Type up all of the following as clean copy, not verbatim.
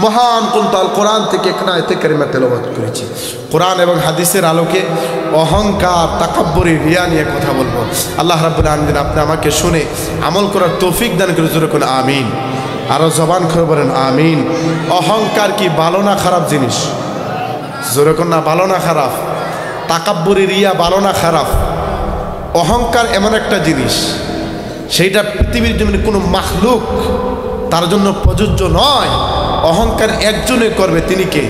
মহান কুলতাল কোরআন থেকে একটা আয়াতে কারিমা তেলাওয়াত করেছি। কোরআন এবং হাদিসের আলোকে অহংকার, তাকাব্বুরি, রিয়া নিয়ে কথা বলবো। আল্লাহ রাব্বুল আলামিন আপনি আমাকে শুনে আমল করার তৌফিক দান করে জোরে কোন আমিন। আরো জবান করে বলেন আমিন। অহংকার কি ভালো না খারাপ জিনিস? জোরে কোন না ভালো না খারাপ? তাকাব্বুরি, রিয়া ভালো না খারাপ? অহংকার এমন একটা জিনিস, সেইটা পৃথিবীর জন্য কোনো মাখলুক তার জন্য প্রযোজ্য নয়। অহংকার একজনে করবে, তিনি কে?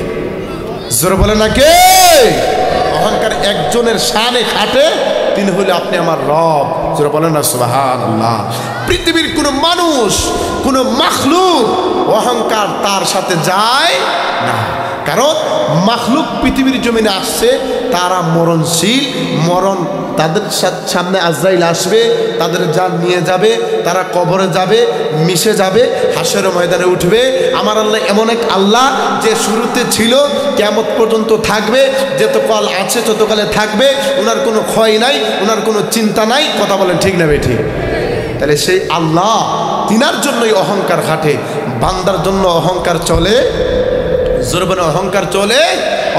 জোরে বলে না কে? অহংকার একজনের শানে খাটে, তিনি হলে আপনি আমার রব। জোরে বলেন না সুবহানাল্লাহ। পৃথিবীর কোনো মানুষ, কোনো মাখলুক অহংকার তার সাথে যায় না, কারণ মাখলুক পৃথিবীর জমিনে আসছে, তারা মরণশীল। মরণ তাদের সামনে আজরাইল আসবে, তাদের জান নিয়ে যাবে, তারা কবরে যাবে, মিশে যাবে, হাসরের ময়দানে উঠবে। আমার আল্লাহ এমন এক আল্লাহ যে শুরুতে ছিল, কিয়ামত পর্যন্ত থাকবে, যতকাল আছে ততকালে থাকবে, ওনার কোনো ক্ষয় নাই, ওনার কোনো চিন্তা নাই। কথা বলেন ঠিক না বেঠি? তাহলে সেই আল্লাহ, তিনার জন্যই অহংকার খাটে, বান্দার জন্য অহংকার চলে। জোরবানে অহংকার চলে।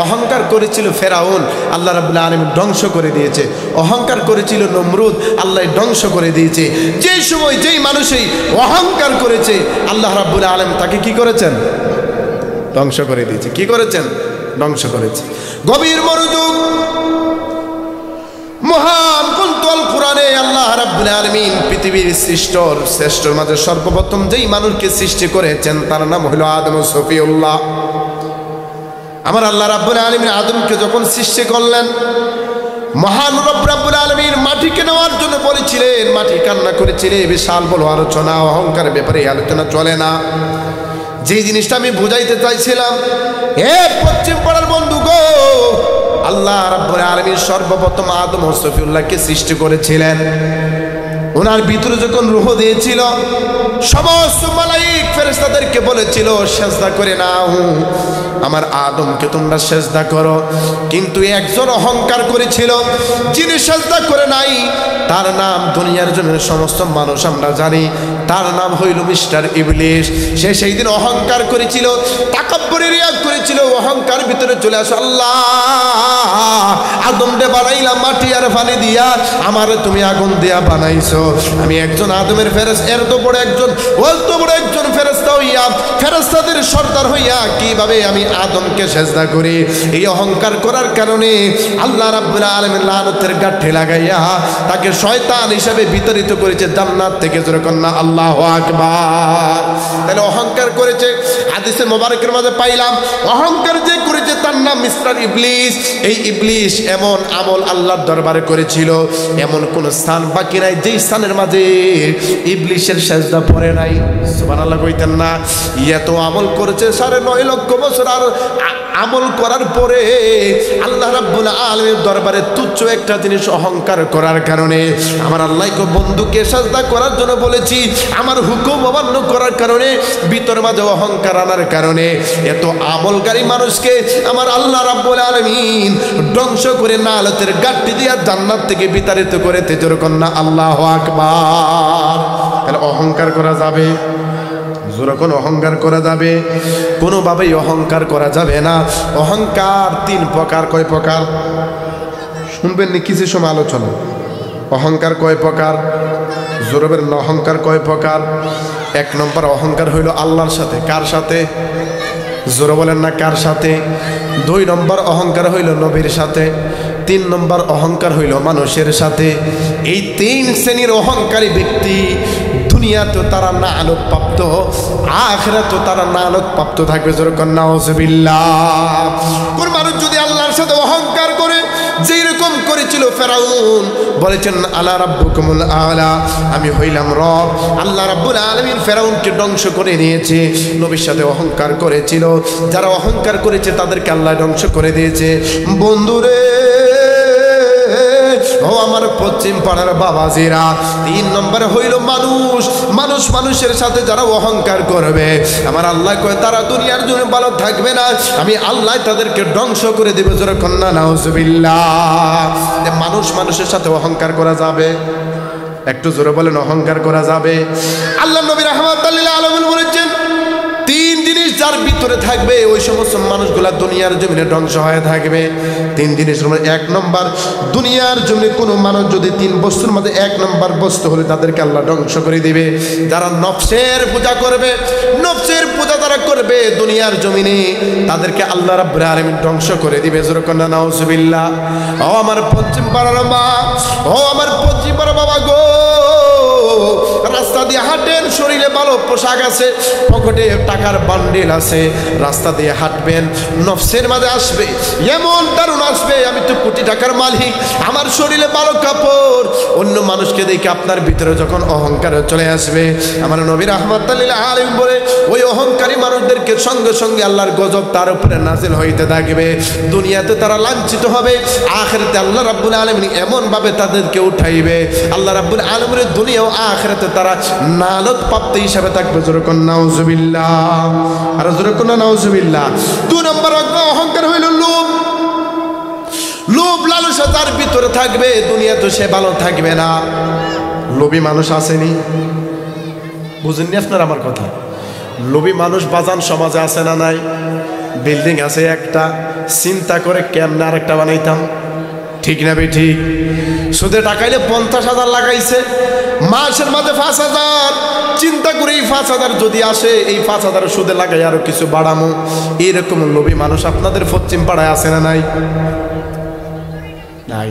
অহংকার করেছিল ফেরাউন, আল্লাহ রাব্বুল আলামিন ধ্বংস করে দিয়েছে। অহংকার করেছিল নমরুদ, আল্লাহ ধ্বংস করে দিয়েছে। যেই সময় যেই মানুষই অহংকার করেছে, আল্লাহ রাব্বুল আলামিন তাকে কি করেছেন? ধ্বংস করে দিয়েছে। কি করেছেন? ধ্বংস করেছে। গভীর মনোযোগ। মহান কুলতুল কোরআনে আল্লাহ রাব্বুল আলামিন পৃথিবীর শ্রেষ্ঠর মাঝে সর্বপ্রথম যেই মানুষকে সৃষ্টি করেছেন, তার নাম হলো আদম সফিউল্লাহ। আমার আল্লাহ রাব্বুল আলামিন আদমকে যখন সৃষ্টি করলেন, মহান রব রাব্বুল আলামিন মাটিকে নেওয়ার জন্য বলেছিলেন, মাটি কান্না করেছিলেন। বিশাল বড় আলোচনা, অহংকারের ব্যাপারে আলোচনা চলে না। যে জিনিসটা আমি বুঝাইতে চাইছিলাম, হে পশ্চিম পাড়ার বন্ধু গো, আল্লাহ রাব্বুল আলামিন সর্বপ্রথম আদম ও সফিউল্লাহকে সৃষ্টি করেছিলেন। ওনার ভিতরে যখন রূহ দিয়েছিল, সমস্ত মালায়েক ফেরেশতাদেরকে বলেছিল সিজদা করে নাও, আমার আদমকে তোমরা সিজদা করো। কিন্তু একজন অহংকার করেছিল, যিনি সিজদা করে নাই, তার নাম দুনিয়ার জমিনের সমস্ত মানুষ আমরা জানি, তার নাম হইল মিস্টার ইবলিস। সে সেই দিন অহংকার করেছিল, তাকাব্বুরি, রিয়া করেছিল। অহংকার ভিতরে চলে আসে, আল্লাহ আদমকে বানাইলাম মাটি আর পানি দিয়া, আমারে তুমি আগুন দিয়া বানাইছো। আমি একজন আদমের ফেরেশতা, এত বড় একজন ফেরেশতা হইয়া, ফেরেশতাদের সর্দার হইয়া কিভাবে আমি আদমকে সিজদা করি? এই অহংকার করার কারণে আল্লাহ রাব্বুল আলামিন লানতের গাঁঠে লাগাইয়া তাকে শয়তান হিসেবে বিতাড়িত করেছে জান্নাত থেকে। জোরে কন্না আল্লাহু আকবার। তাহলে অহংকার করেছে, হাদিসে মোবারকের মাঝে পাইলাম, অহংকার যে করেছে তার নাম মিস্টার ইবলিস। এই ইবলিস এমন আমল আল্লাহর দরবারে করেছিল, এমন কোন স্থান বাকি নাই যেই স্থানের মাঝে ইবলিসের সিজদা পড়ে নাই। সুবহানাল্লাহ কইতেন না? এত আমল করেছে, 9.5 লক্ষ বছর আর আমল করার পরে আল্লাহ রাব্বুল আলামিনের দরবারে তুচ্ছ একটা জিনিস অহংকার করার কারণে, আমার আল্লাহকে বন্ধুকে সিজদা করার জন্য বলেছি, আমার হুকুম অমান্য করার কারণে, ভিতর মাঝে অহংকার আনার কারণে এত আমলকারী মানুষকে আমার আল্লাহ রাব্বুল আলামিন ধ্বংস করে নালতের গাঁটটি দিয়া জান্নাত থেকে বিতাড়িত করে তেজর কন্যা আল্লাহু আকবার। তাহলে অহংকার করা যাবে? যখন অহংকার করা যাবে, কোনোভাবেই অহংকার করা যাবে না। অহংকার 3 প্রকার। কয় প্রকার শুনবেন নি কিছু সময় আলোচনা? অহংকার কয় প্রকার? জোরবের অহংকার কয় প্রকার? 1 নম্বর অহংকার হইল আল্লাহর সাথে। কার সাথে? জোরে বলেন না কার সাথে? 2 নম্বর অহংকার হইল নবীর সাথে। 3 নম্বর অহংকার হইল মানুষের সাথে। এই 3 শ্রেণীর অহংকারী ব্যক্তি দুনিয়াতে তারা নাআলত প্রাপ্ত, আখিরাতে তারা নাআলত প্রাপ্ত থাকবে। জোরে কন্না নাউযুবিল্লাহ। কোন মানুষ যদি আল্লাহর সাথে অহংকার করে, যেই রকম করেছিল ফেরাউন, বলেছেন আলা রাব্বুকুমুল আলা, আমি হইলাম রব। আল্লাহ রাব্বুল আলামিন ফেরাউনকে ধ্বংস করে নিয়েছে। নবীর সাথে অহংকার করেছিল, যারা অহংকার করেছে তাদেরকে আল্লাহ ধ্বংস করে দিয়েছে। বন্ধুরে ও আমার পশ্চিম পাড়ার বাবাজিরা, 3 নম্বরে হইল মানুষের সাথে যারা অহংকার করবে, আমার আল্লাহ কয় তারা দুনিয়ার জন্য ভালো থাকবে না, আমি আল্লাহ তাদেরকে ধ্বংস করে দেব। জোরে কন্না নাউযুবিল্লাহ। মানুষের সাথে অহংকার করা যাবে? একটু জোরে বলেন, অহংকার করা যাবে? আল্লাহ নবী রাহমাতুল্লাহ আলাইহি বলেছেন, 3 জিনিস যার ভিতরে থাকবে ওই সমস্ত মানুষগুলা দুনিয়ার জমিনে ধ্বংস হয়ে থাকবে। 3 জিনিসের মধ্যে 1 নম্বর, দুনিয়ার জমিনে কোনো মানুষ যদি 3 বস্তুর মধ্যে 1 নম্বর বস্তু হলে তাদেরকে আল্লাহ ধ্বংস করে দিবে। যারা নফসের পূজা করবে, নফসের পূজা তারা করবে দুনিয়ার জমিনে, তাদেরকে আল্লাহ রাব্বুল আলামিন ধ্বংস করে দিবে। জোরে কন্না নাউজুবিল্লাহ। ও আমার পশ্চিম পাড়ার মা, ও আমার পশ্চিম পাড়া বাবা গো, রাস্তা দিয়ে হাঁটেন, শরীরে ভালো পোশাক আছে, পকেটে টাকার বান্ডিল আছে, রাস্তা দিয়ে হাঁটবেন, নফসের মাঝে আসবে এমন দারুণ আসবে, আমি তো কোটি টাকার মালিক, আমার শরীরে ভালো কাপড়, অন্য মানুষকে দেখে আপনার ভিতরে যখন অহংকার চলে আসবে, আমার নবী রাহমাতুল লিল আলামিন বলে ওই অহংকারী মানুষদেরকে সঙ্গে সঙ্গে আল্লাহর গজব তার উপরে নাজিল হইতে থাকবে। দুনিয়াতে তারা লাঞ্ছিত হবে, আখিরাতে আল্লাহ রাব্বুল আলামিন এমন ভাবে তাদেরকে উঠাইবে, আল্লাহ রাব্বুল আলামিনের দুনিয়া ও আখিরাতে তারা নালত প্রাপ্ত হিসাবে থাকবে। জোরে কোন নাউজুবিল্লাহ, আর জোরে কোন নাউজুবিল্লাহ। 2 নম্বর অহংকার হইল লোভ। লোভ লালসা তার ভিতরে থাকবে, দুনিয়াতে সে ভালো থাকবে না। লোভী মানুষ আসেনি, বুঝেননি আপনার আমার কথা? লোভী মানুষ বাজান সমাজে আছে না নাই? বিল্ডিং আছে একটা, চিন্তা করে কেমনে আরেকটা বানাইতাম, ঠিক না বে ঠিক? সুদে টাকাইলে 50,000 লাগাইছে, মাসের মাঝে 5,000, চিন্তা করে এই 5,000 যদি আসে, এই 5,000 সুদে লাগাই আরো কিছু বাড়ামো। এরকম লোভী মানুষ আপনাদের পশ্চিম পাড়ায় আছে না নাই? নাই,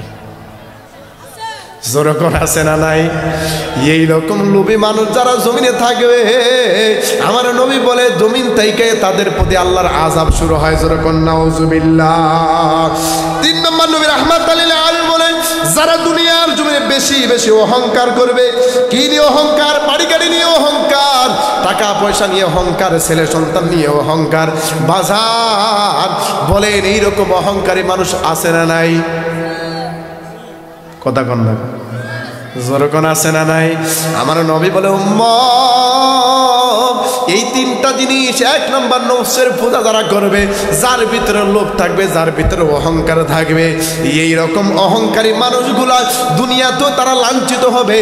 যেরকম আছে না নাই? এই রকম লোভী মানুষ যারা জমিনে থাকবে, আমার নবী বলে জমিন থেকে তাদের প্রতি আল্লাহর আযাব শুরু হয়। যেরকম নাউজুবিল্লাহ। 3 নম্বর নবী রাহমাতুল লিল আলামিন বলেন, যারা দুনিয়ার জমিনে বেশি বেশি অহংকার করবে। কি নিয়ে অহংকার? বাড়ি গাড়ি নিয়ে অহংকার, টাকা পয়সা নিয়ে অহংকার, ছেলে সন্তান নিয়ে অহংকার। বাজার বলেন এইরকম অহংকারী মানুষ আছে না নাই? কথা কন না, যেরকম আছে না নাই? আমার নবী বলে উম্মত, এই 3টা জিনিস, 1 নম্বর নফসের পূজা যারা করবে, যার ভিতরে লোভ থাকবে, যার ভিতরে অহংকার থাকবে, এই রকম অহংকারী মানুষগুলা দুনিয়াতেও তারা লাঞ্ছিত হবে,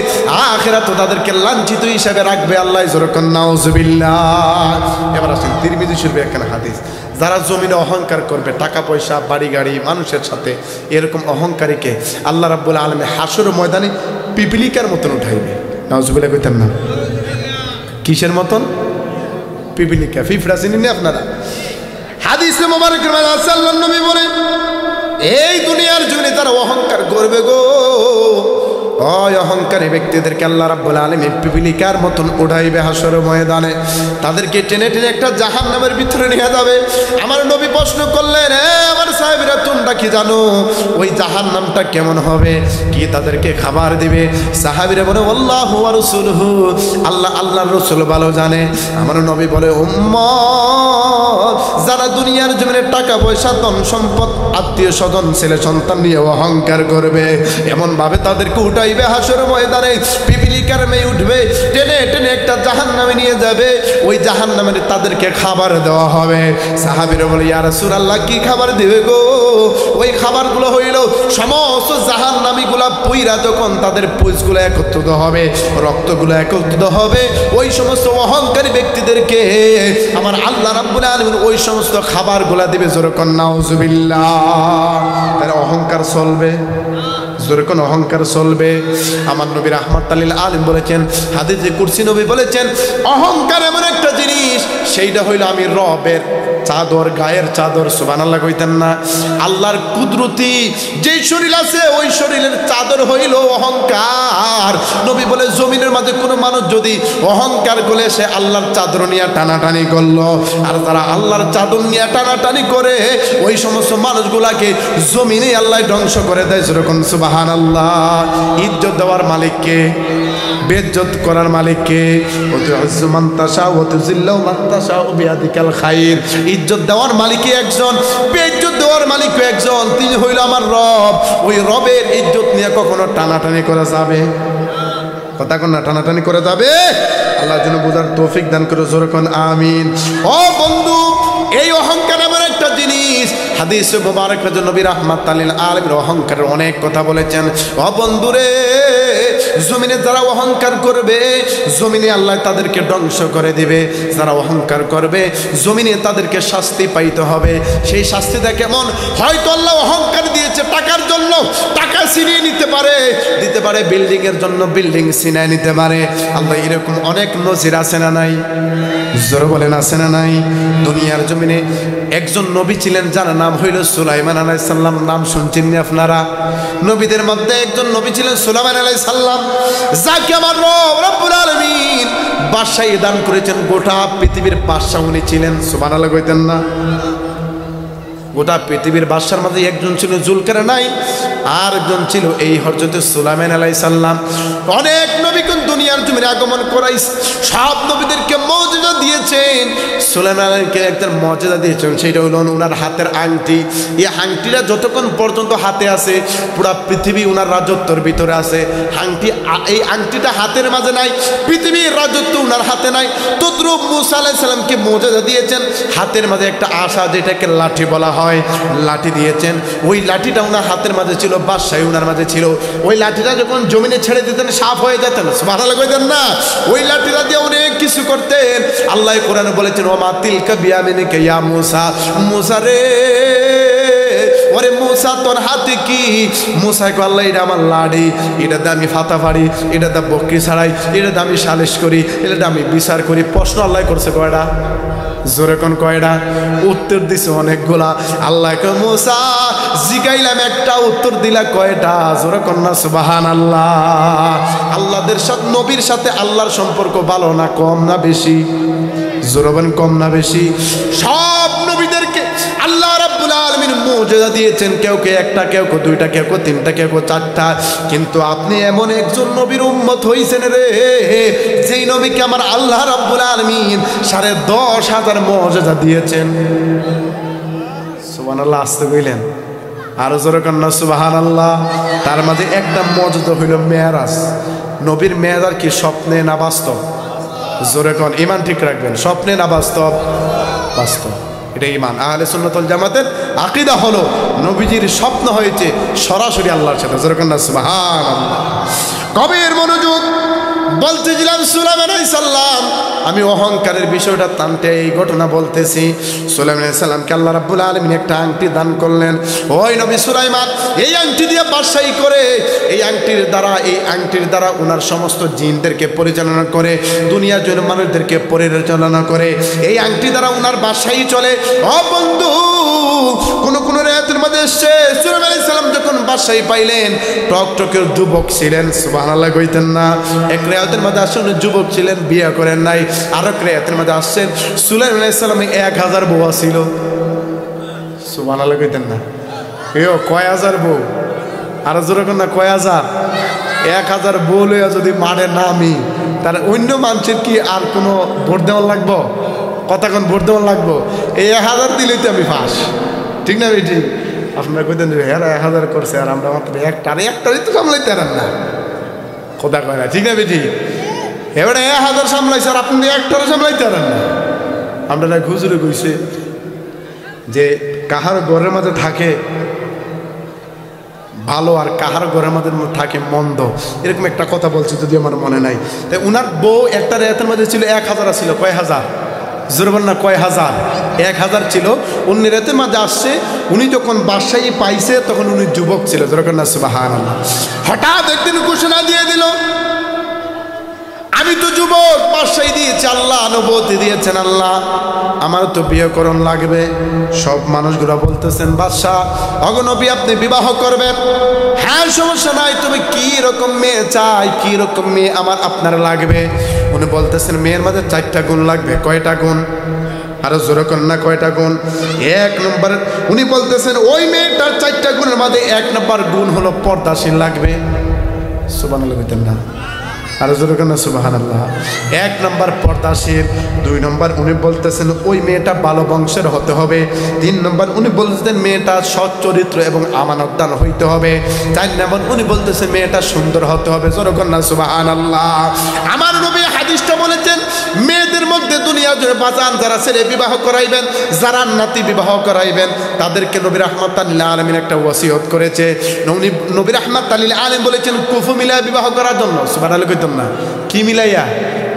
আখিরাতেও তাদেরকে লাঞ্ছিত হিসেবে রাখবে আল্লাহ। যেরকম নাউজুবিল্লাহ। এবার আসেন তিরমিজি শরীফে একখানা হাদিস, যারা জমিনে অহংকার করবে, টাকা পয়সা, বাড়ি গাড়ি, মানুষের সাথে, এরকম অহংকারীকে আল্লাহ রাব্বুল আলামিন হাসর ময়দানে পিপিলিকার মতন উঠাইবে। নাউজুবিল্লাহ কইতেন না? কিসের মতন? পিপিলিকা, ফিফড়া চিনি না আপনারা? হাদিসে মুবারকের মধ্যে আছে, আল্লাহর নবী বলে এই দুনিয়ার জমিনে তারা অহংকার করবে গো, ওই অহংকারী ব্যক্তিদেরকে আল্লাহ রাব্বুল আলামিন পিপিলিকার মতন উঠাইবে হাসর ময়দানে, তাদেরকে টেনে টেনে একটা জাহান্নামের ভিতরে নিয়ে যাবে। আমার নবী প্রশ্ন করলেন, আমার সাহাবীরা তোমরা কি জানো ওই জাহান্নামটা কেমন হবে? কি তাদেরকে খাবার দিবে? সাহাবীরা বলে আল্লাহু ওয়া রাসূলুহু, আল্লাহ আল্লাহর রাসূল ভালো জানে। আমার নবী বলে উম্মত, যারা দুনিয়ার জমিনে টাকা পয়সা, ধন সম্পদ, আত্মীয় স্বজন, ছেলে সন্তান নিয়ে অহংকার করবে, এমন ভাবে তাদেরকে উঠাইবে হাসর ময়দানে, পিপিলিকার মেয়ে উঠবে, টেনে টেনে একটা জাহান্নামে নিয়ে যাবে। ওই জাহান্নামে তাদেরকে খাবার দেওয়া হবে। সাহাবীরা বলে ইয়া রাসূলুল্লাহ, কি খাবার দিবে গো? ওই খাবারগুলো হইল সমস্ত জাহান্নামীগুলা পুইরা যখন তাদের পুঁজগুলো একত্রিত হবে, রক্তগুলো একত্রিত হবে, ওই সমস্ত অহংকারী ব্যক্তিদেরকে আমার আল্লাহ রাব্বুল আলামিন ওই সমস্ত খাবারগুলা দিবে। যেরকম নাউজুবিল্লাহ। তার অহংকার চলবে, যেরকম অহংকার চলবে। আমার নবী রাহমাতুল লিল আলামিন বলেছেন, হাদিসে কুরসি নবী বলেছেন, অহংকার এমন একটা জিনিস, সেইটা হইল আমি রবের চাদর, গায়ের চাদর। সুবহানাল্লাহ কইতেন না? আল্লাহর কুদরতি যেই শরীর আছে, ওই শরীরের চাদর হইল অহংকার। নবী বলে জমিনের মাঝে কোনো মানুষ যদি অহংকার করে, সে আল্লাহর চাদর নিয়ে টানাটানি করলো, আর তারা আল্লাহর চাদর নিয়ে টানাটানি করে, ওই সমস্ত মানুষগুলাকে জমিনে আল্লাহ ধ্বংস করে দেয়। যেরকম সুবহানাল্লাহ। ইজ্জত দেওয়ার মালিককে, বেজ্জত করার মালিককে, ওতুইজ্জু মান তাশা ওয়া তুযিল্লু মান তাশা বিয়াদিকাল খাইর। ইজ্জত দেওয়ার মালিকই একজন, বেজ্জত দেওয়ার মালিকও একজন, তিনি হইল আমার রব। ওই রবের ইজ্জত নিয়ে কখনো টানাটানি করা যাবে? কথা কোন না, টানাটানি করে যাবে? আল্লাহ যেন বোঝার তৌফিক দান করে। যেরকম আমিন। ও বন্ধু, এই অহংকার এমন একটা জিনিস, হাদিসে মুবারক নবী রাহমাতুল লিল আলামিন অহংকারের অনেক কথা বলেছেন। ও বন্ধুরে, জমিনে যারা অহংকার করবে জমিনে আল্লাহ তাদেরকে ধ্বংস করে দিবে। যারা অহংকার করবে জমিনে তাদেরকে শাস্তি পাইতে হবে। সেই শাস্তিটা কেমন? হয়তো আল্লাহ অহংকার দিয়েছে টাকার জন্য, টাকা ছিনিয়ে নিতে পারে, দিতে পারে বিল্ডিং এর জন্য, বিল্ডিং ছিনিয়ে নিতে পারে। আল্লাহ এরকম অনেক নজির আছে না নাই? জোরে বলেন আছে না নাই? দুনিয়ার জমিনে একজন নবী ছিলেন যার নাম হইল সুলাইমান আলাইহিস সালাম। নাম শুনছেন নি আপনারা? নবীদের মধ্যে একজন নবী ছিলেন সুলাইমান আলাইহিস সালাম, যাকে আমার রব রব্বুল আলামিন বাদশাহী দান করেছেন। গোটা পৃথিবীর বাদশা উনি ছিলেন। সুবহানাল্লাহ কইতেন না? গোটা পৃথিবীর বাদশার মধ্যে একজন ছিল জুলকারনাইন, আর একজন ছিল এই হযরত সুলাইমান আলাইহিস সালাম। অনেক নবীগণ দুনিয়ার জমিনে আগমন করাই সব নবীদেরকে মুজিজা দিয়েছেন। সুলাইমান আলাইহিসকে একটা মুজিজা দিয়েছেন, সেটা হলো ওনার হাতের আংটি। এই আংটিটা যতক্ষণ পর্যন্ত হাতে আছে পুরো পৃথিবী ওনার রাজত্বের ভিতরে আছে। এই আংটিটা হাতের মাঝে নাই, পৃথিবীর রাজত্ব ওনার হাতে নাই। তদ্রুপ মুসা আলাইহিস সালামকে মুজিজা দিয়েছেন, হাতের মাঝে একটা আশা যেটাকে লাঠি বলা হয়, লাঠি দিয়েছেন। ওই লাঠিটা ওনার হাতের মাঝে ছিল, বাদশাহী ওনার মাঝে ছিল। ওই লাঠিটা যখন জমিনে ছেড়ে দিতেন সাফ হয়ে যেতেন। সুবহানাল্লাহ কইতেন না? ওই লাঠিটা দিয়ে অনেক কিছু করতেন। আল্লাহ কোরআনে বলেছেন ওমা তিলকা বিয়ামিনিকা ইয়া মুসা, মুসা রে ওরে মুসা তোর হাতে কি? মুসা কয় আল্লাহ এটা আমার লাড়ি, এটা দিয়ে আমি ফাতা ফাড়ি, এটা দিয়ে বকরি ছাড়াই, এটা দিয়ে আমি সালিশ করি, এটা দিয়ে আমি বিচার করি। প্রশ্ন আল্লাহ করছে কয়টা? জোরে কোন কয়টা? উত্তর দিছে অনেকগুলা। আল্লাহ কয় মুসা জিগাইলাম একটা, উত্তর দিলা কয়টা? জোরে কোন না সুবহানাল্লাহ। আল্লাহদের সাথে নবীর সাথে আল্লাহর সম্পর্ক ভালো না কম না বেশি? জোরে বলেন কম না বেশি? সব নবীদেরকে আল্লাহ রাব্বুল আলামিন মুজিজা দিয়েছেন, কেউ কে একটা, কেউ কে দুইটা, কেউ কে তিনটা, কেউ কে চারটা। কিন্তু আপনি এমন একজন নবীর উম্মত হইছেন রে, যেই নবীকে আমার আল্লাহ রাব্বুল আলামিন 10,500 মুজিজা দিয়েছেন। সুবহানাল্লাহ আসতে কইলেন, আরো জোরে কোন না সুবহানাল্লাহ। তার মাঝে একটা মুজিজা হইল মেরাজ। নবীর মেরাজ কি স্বপ্নে না বাস্তব? জোরে কোন, ঈমান ঠিক রাখবেন, স্বপ্নে না বাস্তব? বাস্তব। এটা ঈমান। আহলে সুন্নাত ওয়াল জামাতের আকীদা হলো নবীজির স্বপ্ন হয়েছে সরাসরি আল্লাহর সাথে। জোরে কোন না সুবহানাল্লাহ। কবির মনোযোগ, বলতেছিলাম সুলাইমান আলাইহিস সালাম, আমি অহংকারের বিষয়টা টানতে এই ঘটনা বলতেছি। সুলাইমান আলাইহিস সালামকে আল্লাহ রাব্বুল আলামিন একটা আংটি দান করলেন। ওই নবী সুলাইমান এই আংটি দিয়ে বাদশাহী করে, এই আংটির দ্বারা ওনার সমস্ত জিনদেরকে পরিচালনা করে, দুনিয়ার জন্য মানুষদেরকে পরিচালনা করে। এই আংটি দ্বারা ওনার বাদশাহী চলে। ও বন্ধু, কোন রায়াতের মধ্যে এসেছে সুলাইমান আলাইহিস সালাম যখন বাদশাহী পাইলেন টকটকের যুবক ছিলেন। সুবহানাল্লাহ কইতেন না? এক রায়াতের মধ্যে আসছেন যুবক ছিলেন, বিয়ে করেন নাই। আরেক রায়াতের মধ্যে আসছেন সুলাইমান আলাইহিস সালামের 1000 বউ ছিল। সুবহানাল্লাহ কইতেন না? কয় হাজার বউ? আর যেরকম না কয় হাজার? 1000 বউ লইয়া যদি মারে নামি, তার অন্য মানুষের কি আর কোনো ভোট দেওয়ার লাগবো? কথা কোন ভোট দেওয়ার লাগবো? এই 1000 দিলেই তো আমি ফাঁস, ঠিক না বেটি? আপনারা কইতেন হ্যাঁ 1000 করছে আর আমরা মাত্র একটারই তো সামলাইতে পারেন না। কথা কয় না, ঠিক না বেটি? এবারে 1000 সামলাইছে আর আপনি একটারও সামলাইতে পারেন না। আমরা হুজুরে কইছে যে কাহার ঘরের মাঝে থাকে ভালো আর কাহার ঘরের মধ্যে থাকে মন্দ, এরকম একটা কথা বলছি যদি আমার মনে নাই। তাই উনার বউ একটা রাতের মধ্যে ছিল 1000 ছিল। কয় হাজার? জোরবান না কয় হাজার? 1000 ছিল। উনি রাতের মাঝে আসছে, উনি যখন বাদশাহী পাইছে তখন উনি যুবক ছিল। যেরকম না সুবহানাল্লাহ। হঠাৎ একদিন ঘোষণা দিয়ে দিল আমি তো যুবক, বাদশাহী দিয়েছে আল্লাহ, অনুমতি দিয়েছেন আল্লাহ, আমার তো বিয়েকরণ লাগবে। সব মানুষগুলো বলতেছেন বাদশাহ অগনবী আপনি বিবাহ করবেন? হ্যাঁ সমস্যা নাই, তুমি কি রকম মেয়ে চাই, কি রকম মেয়ে আমার আপনার লাগবে? উনি বলতেছেন মেয়ের মাঝে 4টা গুণ লাগবে। কয়টা গুণ? আরো জোরে করেন না, কয়টা গুণ? 1 নম্বর উনি বলতেছেন ওই মেয়েটার 4টা গুণের মধ্যে 1 নম্বর গুণ হলো পর্দাশীল লাগবে। সুবহানাল্লাহ বলতেন না? আর জোরে করেন না সুবহানাল্লাহ। 1 নম্বর পর্দাশীল। 2 নম্বর উনি বলতেছেন ওই মেয়েটা ভালো বংশের হতে হবে। 3 নম্বর উনি বলতেছেন মেয়েটা সৎ চরিত্র এবং আমানতদার হইতে হবে। 4 নম্বর উনি বলতেছেন মেয়েটা সুন্দর হতে হবে। জোরে করেন না সুবহানাল্লাহ। আমার নবী হাদিসটা বলেছেন মেয়েদের মেয়েদের মধ্যে দুনিয়া জুড়ে বাজান যারা ছেলে বিবাহ করাইবেন, যারা নাতি বিবাহ করাইবেন, তাদেরকে নবী রাহমাতাল লিল আলামিন একটা ওসিয়ত করেছে। নবী রাহমাতাল লিল আলামিন বলেছেন কুফু মিলাইয়া বিবাহ করার জন্য। সুবহানাল্লাহ কইতাম না, কি মিলাইয়া?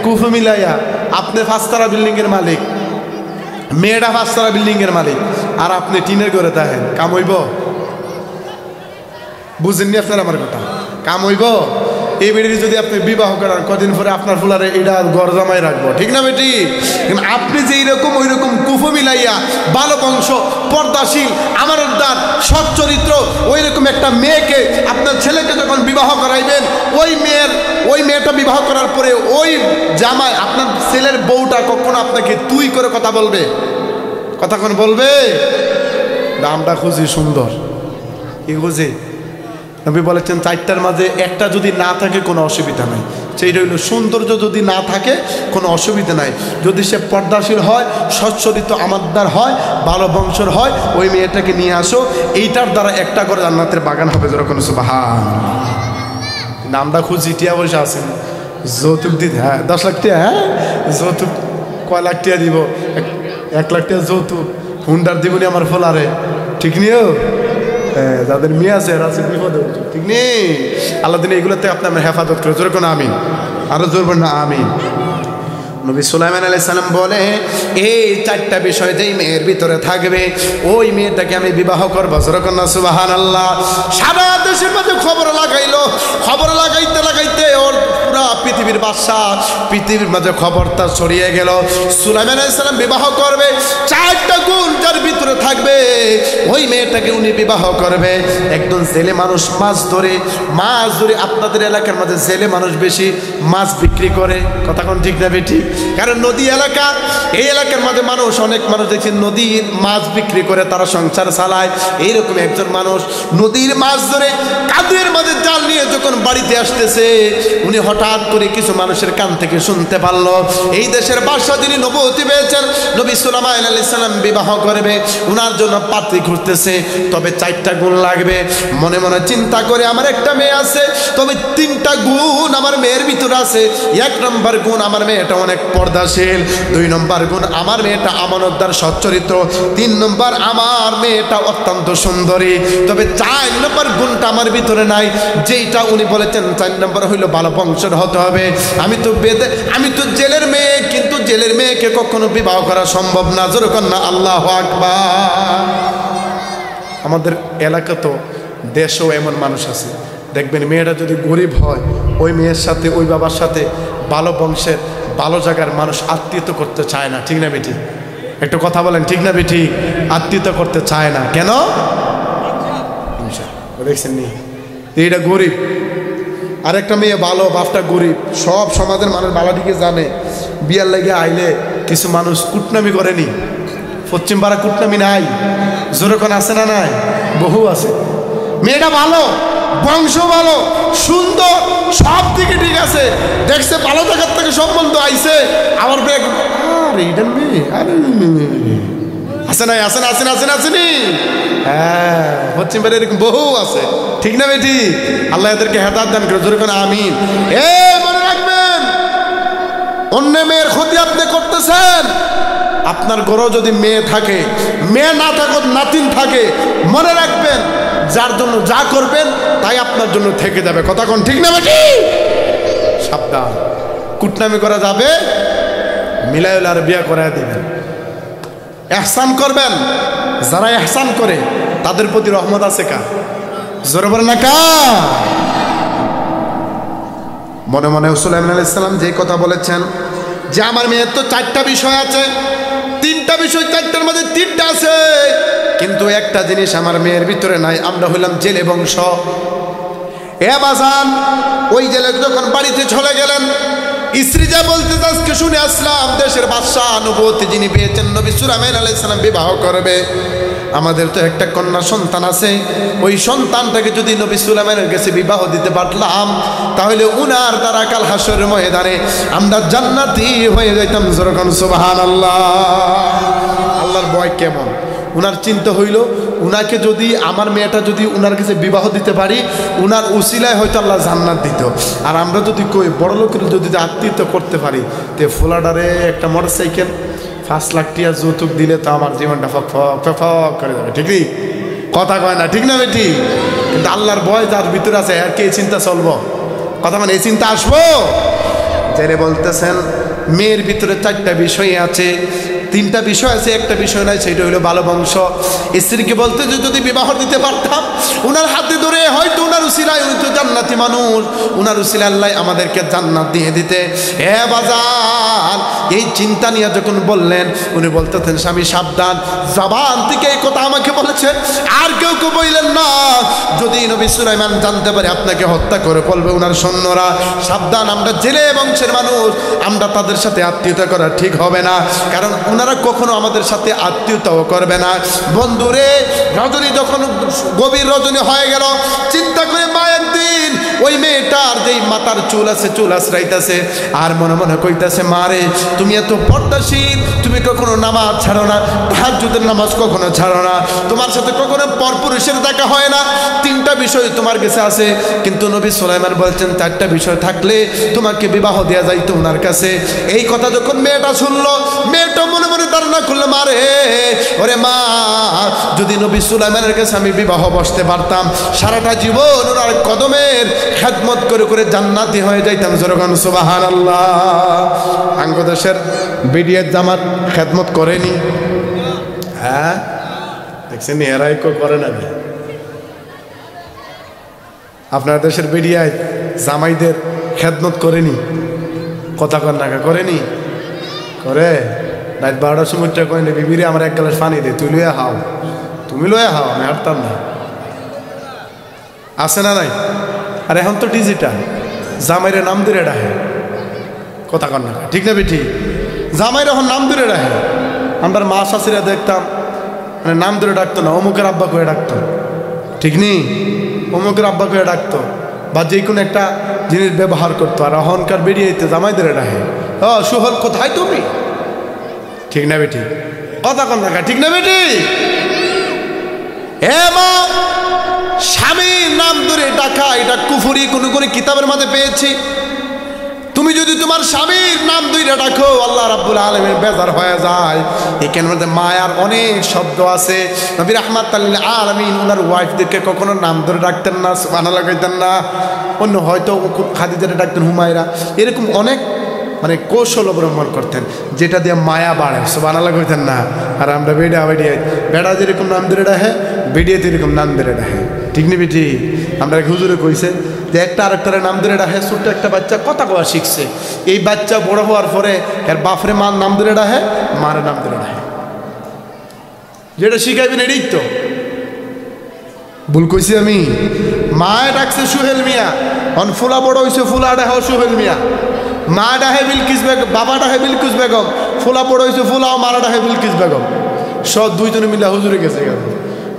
কুফু মিলাইয়া। আপনি 5 তলা বিল্ডিং এর মালিক, মেয়েটা 5 তলা বিল্ডিং এর মালিক, আর আপনি টিনের ঘরে থাকেন, কাম হইব? বুঝেননি আপনার আমার কথা? কাম হইব? এই বেড়ি যদি আপনি বিবাহ করার কদিন পরে আপনার ফুলারে এটা ঘর জমাই রাখবো, ঠিক না বেটি? কিন্তু আপনি যে এইরকম ওই রকম কুফু মিলাইয়া ভালো বংশ, পর্দাশীল, আমার উদ্দার, সৎ চরিত্র, ওই রকম একটা মেয়েকে আপনার ছেলেকে যখন বিবাহ করাইবেন, ওই মেয়েটা বিবাহ করার পরে ওই জামাই আপনার ছেলের বউটা কখনো আপনাকে তুই করে কথা বলবে? কথা কোন বলবে? দামটা খুঁজি সুন্দর, কি খুঁজি? নবী বলেছেন 4টার মাঝে একটা যদি না থাকে কোনো অসুবিধা নাই। সেইটা হইল সৌন্দর্য যদি না থাকে কোনো অসুবিধা নাই। যদি সে পর্দাশীল হয়, সচ্চরিত্র, আমানতদার হয়, ভালো বংশের হয়, ওই মেয়েটাকে নিয়ে আসো। এইটার দ্বারা একটা করে জান্নাতের বাগান হবে। যেরকম সুবহান। নামটা খুঁজি, টিয়া পয়সা আছেন, যৌতুক দিতে, হ্যাঁ 10 লাখ টাকা, হ্যাঁ যৌতুক কয় লাখ টাকা দিব? 1 লাখ টাকা যৌতুক। হুন্ডার দিবনি আমার ফোলারে, ঠিক নিও? যাদের মেয়ে আছে এরা আছে বিপদে, ঠিক নেই? আল্লাহ দিন এগুলোতে আপনার হেফাজত করে। জোরে কোনো আমিন, আরো জোর না আমিন। নবী সুলাইমান আলাইহিস সালাম বলে এই 4টা বিষয় যেই মেয়ের ভিতরে থাকবে ওই মেয়েটাকে আমি বিবাহ করবো। জোরে কোন সুবহানাল্লাহ। সারা দেশের মধ্যে খবর লাগাইলো, খবর লাগাইতে লাগাইতে ওর পুরা পৃথিবীর বাদশা, পৃথিবীর মাঝে খবরটা ছড়িয়ে গেল সুলাইমান আলাইহিস সালাম বিবাহ করবে। 4টা গুণ যার ভিতরে থাকবে ওই মেয়েটাকে উনি বিবাহ করবে। একজন জেলে মানুষ মাছ ধরে, আপনাদের এলাকার মধ্যে জেলে মানুষ বেশি মাছ বিক্রি করে। কথা কোন ঠিক না বেটি? কারণ নদী এলাকা, এই এলাকার মধ্যে মানুষ, অনেক মানুষ দেখছেন নদীর মাছ বিক্রি করে তারা সংসার চালায়। এইরকম একজন মানুষ নদীর মাছ ধরে কাঁধের মাঝে জাল নিয়ে যখন বাড়িতে আসতেছে, উনি হঠাৎ করে কিছু মানুষের কান থেকে শুনতে পারলো এই দেশের বাদশা যিনি নবুয়ত পেয়েছেন, নবী সুলাইমান আলাইহিস সালাম বিবাহ করবে, উনার জন্য পাত্রী ঘুরতেছে। তবে 4টা গুণ লাগবে। মনে মনে চিন্তা করে আমার একটা মেয়ে আছে, তবে 3টা গুণ আমার মেয়ের ভিতরে আছে। 1 নম্বর গুণ আমার মেয়েটা অনেক পর্দাশীল, 2 নম্বর গুণ আমার মেয়েটা আমানতদার, সচ্চরিত্র, 3 নম্বর আমার মেয়েটা অত্যন্ত সুন্দরী। তবে 4 নম্বর গুণটা আমার ভিতরে নাই, যেটা উনি বলেছেন 4 নম্বর হইল ভালো বংশের হতে হবে। আমি তো জেলের মেয়ে, কিন্তু জেলের মেয়েকে কখনো বিবাহ করা সম্ভব না। যেরকম না আল্লাহু আকবার। আমাদের এলাকা তো দেশেও এমন মানুষ আছে, দেখবেন মেয়েটা যদি গরিব হয় ওই মেয়ের সাথে, ওই বাবার সাথে ভালো বংশের, ভালো জায়গার মানুষ আত্মীয়তা করতে চায় না, ঠিক না বেটি? একটু কথা বলেন, ঠিক না বেটি? আত্মীয়তা করতে চায় না কেন? দেখছেন নি, এইটা গরিব, আরেকটা মেয়ে ভালো, বাপটা গরিব। সব সমাজের মানুষ ভালো দিকে জানে। বিয়ার লেগে আইলে কিছু মানুষ কুটনামি করেনি, পশ্চিম পাড়া কুটনামি নাই? যেরকম আছে না নাই? বহু আছে। মেয়েটা ভালো, বংশ ভালো, সুন্দর, সব দিকে ঠিক আছে, দেখছে ভালো জায়গার থেকে সম্বন্ধ আইছে, আবার আছে নাই? আসেন আসেন আসেন আসেনি? হ্যাঁ, পশ্চিম পাড়া এরকম বহু আছে, ঠিক না বেটি? আল্লাহ এদেরকে হেদায়েত দান করে। যেরকম আমিন। মনে রাখবেন, অন্য মেয়ের ক্ষতি আপনি করতেছেন। আপনার ঘরে যদি মেয়ে থাকে, মেয়ে না থাকুক, নাতিন থাকে, মনে রাখবেন যার জন্য যা করবেন তাই আপনার জন্য থেকে যাবে। কথা কোন ঠিক না বেটি? সাবধান, কুটনামি করা যাবে, মিলাইল আর বিয়া করায় দিবেন। ইহসান করবেন, যারা ইহসান করে তাদের প্রতি রহমত আছে কার? জোরে বলেন না কার? মনে মনে সুলাইমান আলাইহিস সালাম যে কথা বলেছেন যে আমার মেয়ের তো 4টা বিষয় আছে, 3টা বিষয়, 4টার মধ্যে 3টা আছে, কিন্তু একটা জিনিস আমার মেয়ের ভিতরে নাই। আমরা হইলাম জেলে বংশ। বাজান, ওই জেলে যখন বাড়িতে চলে গেলেন, স্ত্রী যা বলতে আজকে শুনে আসলাম দেশের বাদশা, নবুয়ত যিনি পেয়েছেন, নবী সুলাইমান আলাইহিস সালাম বিবাহ করবে। আমাদের তো একটা কন্যা সন্তান আছে, ওই সন্তানটাকে যদি নবী সুলাইমানের কাছে বিবাহ দিতে পারলাম তাহলে উনার দ্বারা কাল হাসরের ময়দানে আমরা জান্নাতি হয়ে যাইতাম। যেরকম সুবহানাল্লাহ। আল্লাহর ভয় কেমন? উনার চিন্তা হইল উনাকে যদি আমার মেয়েটা যদি উনার কাছে বিবাহ দিতে পারি, উনার উসিলায় হয়তো আল্লাহ জান্নাত দিত। আর আমরা যদি কই বড় লোকের যদি আত্মীয়তা করতে পারি, তে ফোলাডারে একটা মোটরসাইকেল 5 লাখ টাকা যৌতুক দিলে তো আমার জীবনটা ফক ফক করে যাবে। ঠিকই কথা কয় না, ঠিক না বেটি? কিন্তু আল্লাহর ভয় যার ভিতরে আছে আর কি এই চিন্তা চলবো? কথা মানে এই চিন্তা আসবো? যারা বলতেছেন মেয়ের ভিতরে 4টা বিষয় আছে, 3টা বিষয় আছে, একটা বিষয় নাই, সেটা হলো ভালো বংশ। স্ত্রীকে বলতে যে যদি বিবাহ দিতে পারতাম উনার হাতে ধরে, হয়তো উনার উসিলায়, উনি তো জান্নাতি মানুষ, উনার উসিলায় আল্লাহ আমাদেরকে জান্নাত দিয়ে দিতে। এ বাজার, এই চিন্তা নিয়ে যখন বললেন, উনি বলতেছেন স্বামী সাবধান, জবান থেকে এই কথা আমাকে বলেছেন, আর কেউ কেউ বললেন না, যদি নবী সুলাইমান জানতে পারে আপনাকে হত্যা করে ফেলবে উনার সৈন্যরা, সাবধান, আমরা জেলে বংশের মানুষ, আমরা তাদের সাথে আত্মীয়তা করা ঠিক হবে না, কারণ ওনারা কখনো আমাদের সাথে আত্মীয়তাও করবে না। বন্ধুরে, রজনী যখন গভীর রজনী হয়ে গেল, চিন্তা করে মা একদিন ওই মেয়েটার যেই মাথার চুল আছে, চুল আশ্রাইতেছে, আর মনে মনে কইতেছে, মা রে তুমি এত পর্দাশীল, তুমি কখনো নামাজ ছাড়ো না, তাহাজ্জুদের নামাজ কখনো ছাড়ো না, তোমার সাথে কখনো পরপুরুষের দেখা হয় না, 3টা বিষয় তোমার কাছে আছে। কিন্তু নবী সুলাইমান বলছেন 4টা বিষয় থাকলে তোমাকে বিবাহ দেওয়া যাইতো ওনার কাছে। এই কথা যখন মেয়েটা শুনলো, মেয়েটা মনে মনে ধারণা করলো, মা রে, ওরে মা, যদি নবী সুলাইমানের কাছে আমি বিবাহ বসতে পারতাম, সারাটা জীবন ওনার কদমের খেদমত করে করে জান্নাতি হয়ে যাইতাম। জোরগান সুবহানাল্লাহ। আঙ্গদেশের বিডিএর জামাত খেদমত করেনি? হ্যাঁ, দেখছেন এরাই করে না। আপনার দেশের বিডিআই জামাইদের খেদমত করেনি? কথা কর না, করেনি? করে। রাত 12টার সময় কয়নি, বিবিরে আমার 1 গ্লাস পানি দে, তুই লইয়া হাও, তুমি লইয়া হাও, আমি হাঁটতাম না। আছে না নাই? আর এখন তো ডিজিটাল, জামাইরে নাম ধরে ডাহে, কথা কর না, ঠিক না বেঠি? জামাইরে এখন নাম ধরে ডাহে। আমরা মা শাশুড়িরা দেখতাম মানে নাম ধরে ডাকতো না, অমুকের আব্বা করে ডাকতো, ঠিক নেই? অমুকের আব্বা করে ডাকতো, বা যে কোনো একটা জিনিস ব্যবহার করতো। আর অহংকার বেরিয়ে জামাই ধরে ডাহে, ও সুহল কোথায় তুমি, ঠিক না বেটি? কথা কন না, ঠিক না বেটি? হে মা, স্বামীর নাম ধরে ডাকা এটা কুফরি, কোন কোন কিতাবের মধ্যে পেয়েছি। তুমি যদি তোমার স্বামীর নাম ধরে ডাকো, আল্লাহ রাব্বুল আলামিন বেজার হয়ে যায়। এখানের মধ্যে মায়ার অনেক শব্দ আছে। নবী রাহমাতুল লিল আলামিন ওনার ওয়াইফদেরকে কখনো নাম ধরে ডাকতেন না, সুবহানাল্লাহ কইতেন না। অন্য হয়তো খাদিজারে ডাকতেন হুমায়রা, এরকম অনেক মানে কৌশল অবলম্বন করতেন, যেটা দিয়ে মায়া বাড়ে, সুবহানাল্লাহ কইতেন না। আর আমরা বেড়া যেরকম নাম ধরে ডাহে, বেডিয়ে যেরকম নাম ধরে ডাহে, ঠিক নি বেটি? আমরা হুজুরে কইছে যে একটা আরেকটার নাম ধরে ডাহে। ছোট্ট একটা বাচ্চা কথা কওয়া শিখছে, এই বাচ্চা বড় হওয়ার পরে এর বাপরে মার নাম ধরে ডাহে, মারে নাম ধরে ডাহে। যেটা শিখাইবেন এটাই তো ভুল কইছি আমি? মায়ে ডাকছে সোহেল মিয়া, অন ফুলা বড় হয়েছে, ফুলা ডাহে সোহেল মিয়া, মা ডাহে বিলকিস বেগম, বাবা ডাহে বিলকিস বেগম, ফুলা বড় হয়েছে ফুলাও, মারা ডাহে বিলকিস বেগম। সব দুইজনে মিলে হুজুরে গেছে।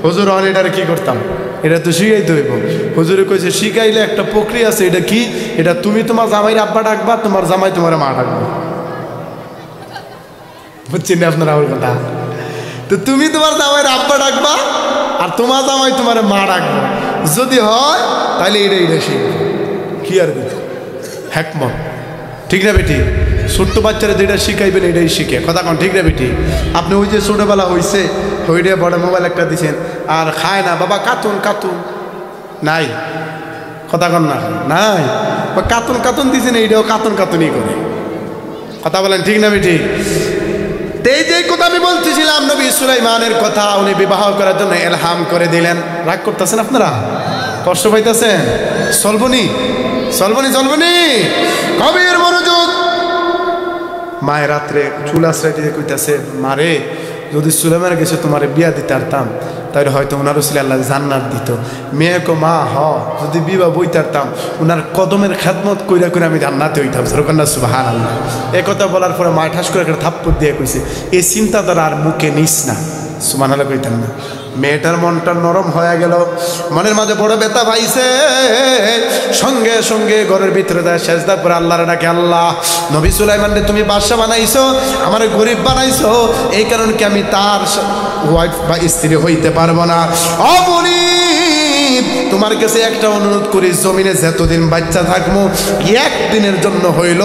হুজুর অন এটার কি করতাম, এটা তো শিখাইতে হইব। হুজুরে কইছে শিখাইলে একটা প্রক্রিয়া আছে, এটা কি? এটা তুমি তোমার জামাইয়ের আব্বা ডাকবা, তোমার জামাই তোমার মা ডাকবা। বুঝছেন না আপনারা আমার কথা? তো তুমি তোমার জামাইয়ের আব্বা ডাকবা, আর তোমার জামাই তোমার মা ডাকবা। যদি হয় তাহলে এটা শিখবে। কি আর হ্যাকমত, ঠিক না বেটি? ছোট্ট বাচ্চারা যেটা শিখাইবেন এটাই শিখে, কথা কন, ঠিক না বেটি? আপনি ওই যে ছোটোবেলা হয়েছে ওইটা বড় মোবাইল একটা দিচ্ছেন, আর খায় না, বাবা কাতুন কাতুন নাই, কথা কন না, নাই, কাতুন কাতুন দিচ্ছেন, এইটাও কাতুন কাতুনই করে, কথা বলেন, ঠিক না বেটি? এই যে কথা আমি বলতেছিলাম নবী সুলাইমানের কথা, উনি বিবাহ করার জন্য এলহাম করে দিলেন। রাগ করতেছেন আপনারা? কষ্ট পাইতেছেন? চলবনি চলবনি চলবনি, কবির মনোযোগ। মায়ের রাত্রে চুল আশ্রয় কইতেছে, মারে যদি সুলাইমানের কাছে তোমার বিয়া দিতে পারতাম তাহলে হয়তো ওনার উসিলায় আল্লাহ জান্নাত দিত। মেয়েকে মা যদি বিবাহ বইতে পারতাম, ওনার কদমের খেদমত কইরা করে আমি জান্নাতে হইতাম। সরকান্না সুবহানাল্লাহ। এ কথা বলার পরে মা ঠাস করে একটা থাপ্পড় দিয়ে কইছে, এই চিন্তাধারা আর মুখে নিস না, সুবহানাল্লাহ কইতেন না। মেয়েটার মনটা নরম হয়ে গেল, মনের মাঝে বড় ব্যথা পাইছে। সঙ্গে সঙ্গে ঘরের ভিতরে যায়, সেজদা করে আল্লাহর ডাকে, আল্লাহ নবী সুলাইমান রে তুমি বাদশা বানাইছো, আমার গরিব বানাইছো, এই কারণে কি আমি তার ওয়াইফ বা স্ত্রী হইতে পারবো না? তোমার কাছে একটা অনুরোধ করি, জমিনে যতদিন বাচ্চা থাকবো একদিনের জন্য হইল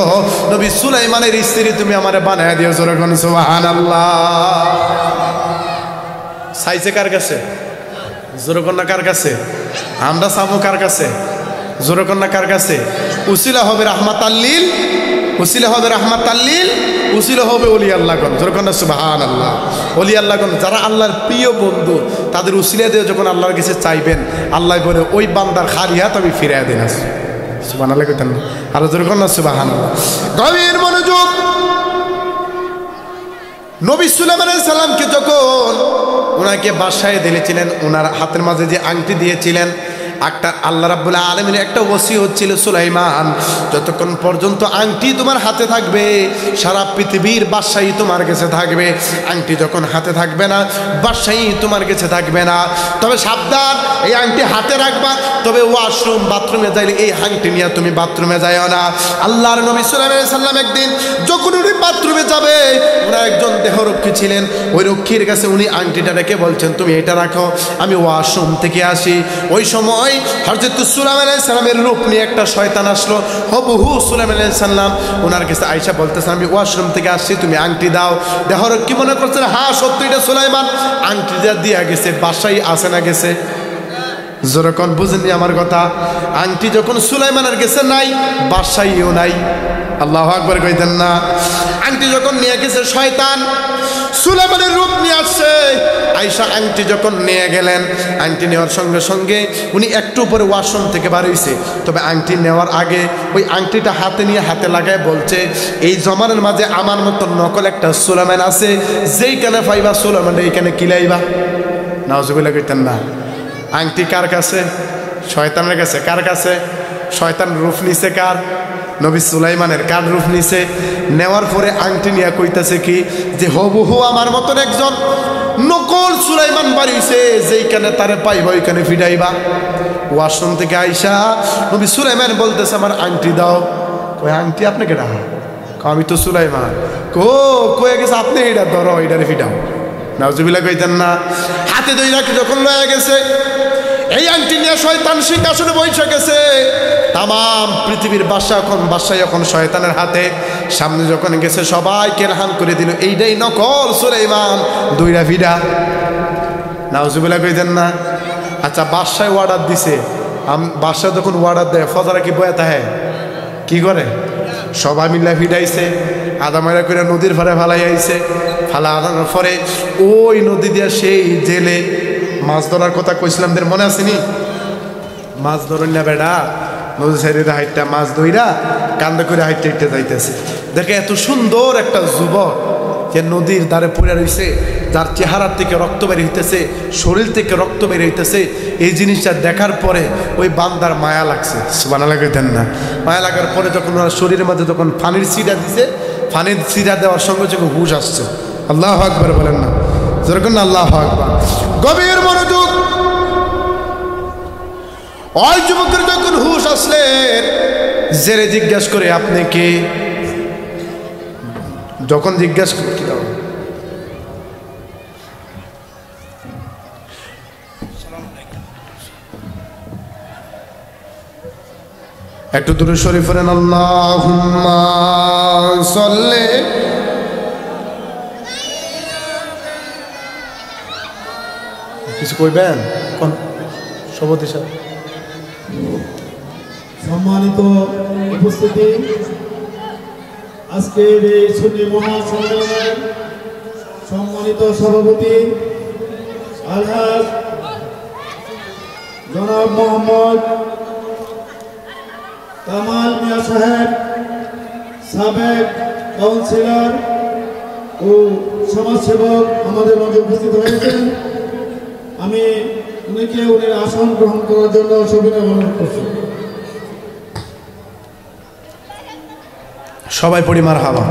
নবী সুলাইমানের স্ত্রী তুমি আমারে বানায় দিও। যেরকম সুবহানাল্লাহ। চাইছে কার কাছে? জোরকন্যা কার কাছে? আমরা চাবো কার কাছে? জোরকন্যা কার কাছে? উসিলা হবে রাহমাতাল্লিল, উসিলা হবে রাহমাতাল্লিল, উসিলা হবে ওলি আল্লাহগণ। যেরকম সুবহানাল্লাহ। ওলি আল্লাহগণ যারা আল্লাহর প্রিয় বন্ধু, তাদের উসিলা দিয়ে যখন আল্লাহর কাছে চাইবেন, আল্লাহ বলে ওই বান্দার খালি হাত আমি ফিরিয়ে দিন। সুবহানাল্লাহ কইতেন না? আর যেরকম সুবহানাল্লাহ। গভীর মনোযোগ। নবী সুলাইমান আলাইহিস সালামকে যখন ওনাকে বাসায় দিয়েছিলেন, ওনার হাতের মাঝে যে আংটি দিয়েছিলেন, একটা আল্লাহ রাব্বুল আলামিনের একটা ওসিয়ত ছিল, সুলাইমান যতক্ষণ পর্যন্ত আংটি তোমার হাতে থাকবে সারা পৃথিবীর বাদশাহী তোমার কাছে থাকবে। আংটি যখন হাতে থাকবে না, বাদশাহী তোমার কাছে থাকবে না। তবে সাবধান, এই আংটি হাতে রাখবা, তবে ওয়াশরুম বাথরুমে যাইলে এই আংটি নিয়ে তুমি বাথরুমে যাইও না। আল্লাহর নবী সুলাইমান আলাইহিস সালাম একদিন যখন উনি বাথরুমে যাবে, ওনার একজন দেহরক্ষী ছিলেন, ওই রক্ষীর কাছে উনি আংটিটা রেখে বলছেন তুমি এটা রাখো, আমি ওয়াশরুম থেকে আসি। ওই সময় হযরত সুলাইমান আলাইহিস সালামের রূপ নিয়ে একটা শয়তান আসলো, হুবহু সুলাইমান আলাইহিস সালাম ওনার কাছে আয়েশা বলতেছেন আমি ওয়াশরুম থেকে আসছি, তুমি আংটি দাও। দেহরক্ষী মনে করছেন হ্যাঁ সত্যি এটা সুলাইমান, আংটিটা দিয়া গেছে, বাসায় আসে না গেছে? যেরকম বুঝেননি আমার কথা? আংটি যখন সুলাইমানের গেছে নাই, বাসাইও নাই। আল্লাহু আকবার কইতেন না? আংটি যখন নিয়ে গেছে শয়তান, সুলাইমানের রূপ নিয়ে আসছে। আয়েশা আংটি যখন নিয়ে গেলেন, আংটি নেওয়ার সঙ্গে সঙ্গে উনি একটু পরে ওয়াশরুম থেকে বার হইছে। তবে আংটি নেওয়ার আগে ওই আংটিটা হাতে নিয়ে হাতে লাগায় বলছে এই জমানের মাঝে আমার মতো নকল একটা সুলাইমান আছে, যেইখানে পাইবা সুলাইমান এইখানে কিলাইবা। নাউজুবিল্লাহ কইতেন না? আংটি কার কাছে? শয়তানের কাছে। কার কাছে? শয়তান রূপ নিছে কার? নবী সুলাইমানের। কার রূপ নিছে? নেওয়ার পরে আংটি নিয়ে কইতাছে কি যে হুবহু আমার মতন একজন নকল সুলাইমান বাড়িছে, যেইখানে তারে পাইবা ওইখানে ফিরাইবা। ওয়াশরুম থেকে আইসা নবী সুলাইমান বলতেছে আমার আংটি দাও। কই আংটি আপনাকে ডাকা? আমি তো সুলাইমান। কয়ে গেছে আপনি এটা ধরো, এটারে ফিটাও। নাউজুবিল্লাহ কইতেন না? হাতে দইরা যখন লয়ে গেছে, এই আংটি নিয়ে শয়তান সিংহাসনে বসে গেছে। তামাম পৃথিবীর বাদশাহ এখন শয়তানের হাতে। সামনে যখন গেছে সবাই কেরহান করে দিল এইটাই নকল সুলাইমান, দুইরা ভিড়া। নাউজুবিল্লাহ কইতেন না? আচ্ছা বাদশাহ অর্ডার দিছে, বাদশাহ যখন অর্ডার দেয় ফজরা কি বয়া তাহে কি করে? সবাই মিল্লা ফিটাইছে, আদামাইরা করে নদীর ফারে ফালাই আইছে। ফালা আনার পরে ওই নদী দিয়া সেই জেলে মাছ ধরার কথা কইছিলাম, মনে আসেনি? মাছ ধরেন না বেড়া, নদী সাইডে হাইটটা মাছ ধইরা কান্দা করে হাইটে হাইটে যাইতেছে। দেখে এত সুন্দর একটা যুবক যে নদীর ধারে পড়ে রয়েছে, যার চেহারার থেকে রক্ত বের হইতেছে, শরীর থেকে রক্ত বের হইতেছে। এই জিনিসটা দেখার পরে ওই বান্দার মায়া লাগছে। সুবহানাল্লাহ কইতেন না? মায়া লাগার পরে যখন ওনার শরীরের মধ্যে যখন পানির ছিটা দিছে, পানির ছিটা দেওয়ার সঙ্গে সঙ্গে হুশ আসছে। আল্লাহু আকবার বলেন না? যেরকম না আল্লাহু আকবার। গভীর মনোযোগ। ওই যুবকের যখন হুশ আসলেন, জেরে জিজ্ঞাসা করে আপনি কে? যখন জিজ্ঞাসা করে একটু দূরে শরীফ পড়েন, আল্লাহুম্মা সাল্লি। কিছু কইবেন? কোন সভাপতি সাহেব? সম্মানিত উপস্থিতি, আজকের এই সুন্নি মহাসম্মেলনের সম্মানিত সভাপতি আলহাজ জনাব মোহাম্মদ কামাল মিয়া সাহেব, সাবেক কাউন্সিলর ও সমাজসেবক আমাদের মাঝে উপস্থিত হয়েছেন। আমি উনিকে উনি আসন গ্রহণ করার জন্য সবিনয় অনুরোধ করছি। সবাই পড়ি মারহাবা।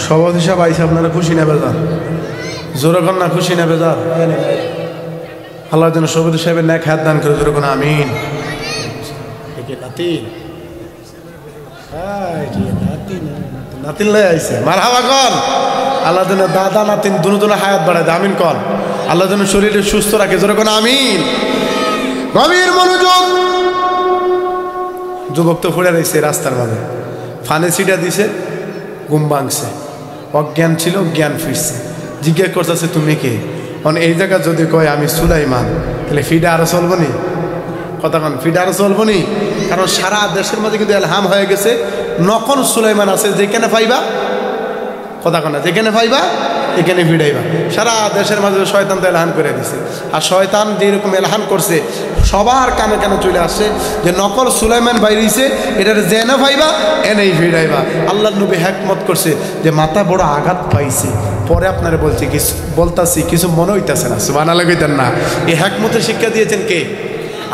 সভাপতি সাহেব আইসা আপনারা খুশি নেবে যান, জোরে কর না খুশি নেবে যান। আল্লাহ যেন সভাপতি সাহেবের ন্যাক হাত দান করে ধরে কোনো আমিন। নাতিন লাই আইছে মারহাবা কর। আল্লাহ যেন দাদা নাতিন দুনো হায়াত বাড়ায় দেয়, আমিন কর। আল্লাহ যেন শরীরে সুস্থ রাখে, ধরে কোনো আমিন। গভীর মনোযোগ। যুবক তো ফুড়ে রয়েছে রাস্তার মাঝে, ফানে সিটা দিছে, ঘুম ভাঙছে, অজ্ঞান ছিল, জ্ঞান ফিরছে। জিজ্ঞেস করতেছে তুমি কে? কারণ এই জায়গা যদি কয় আমি সুলাইমান, তাহলে ফিডা আরো চলবো নি? কথা কান ফিডা আরো চলবো নি? কারণ সারা দেশের মাঝে কিন্তু এলহাম হয়ে গেছে নকল সুলাইমান আছে, যেখানে পাইবা কথা কানা যেখানে পাইবা এখানে ফিডাইবা। সারা দেশের মাঝে শয়তান তো এলহান করে দিছে। আর শয়তান যেরকম এলহান করছে সবার কানে কানে চলে আসছে যে নকল সুলাইমান বাইরেছে, এটার জেনে পাইবা এনেই ফিডাইবা। আল্লাহ নবী হ্যাকমত করছে যে মাথা বড় আঘাত পাইছে, পরে আপনারা বলছি কিছু বলতাছি কিছু মনে হইতেছে না, সুবহানাল্লাহ কইতেন না। এই হ্যাকমতের শিক্ষা দিয়েছেন কে?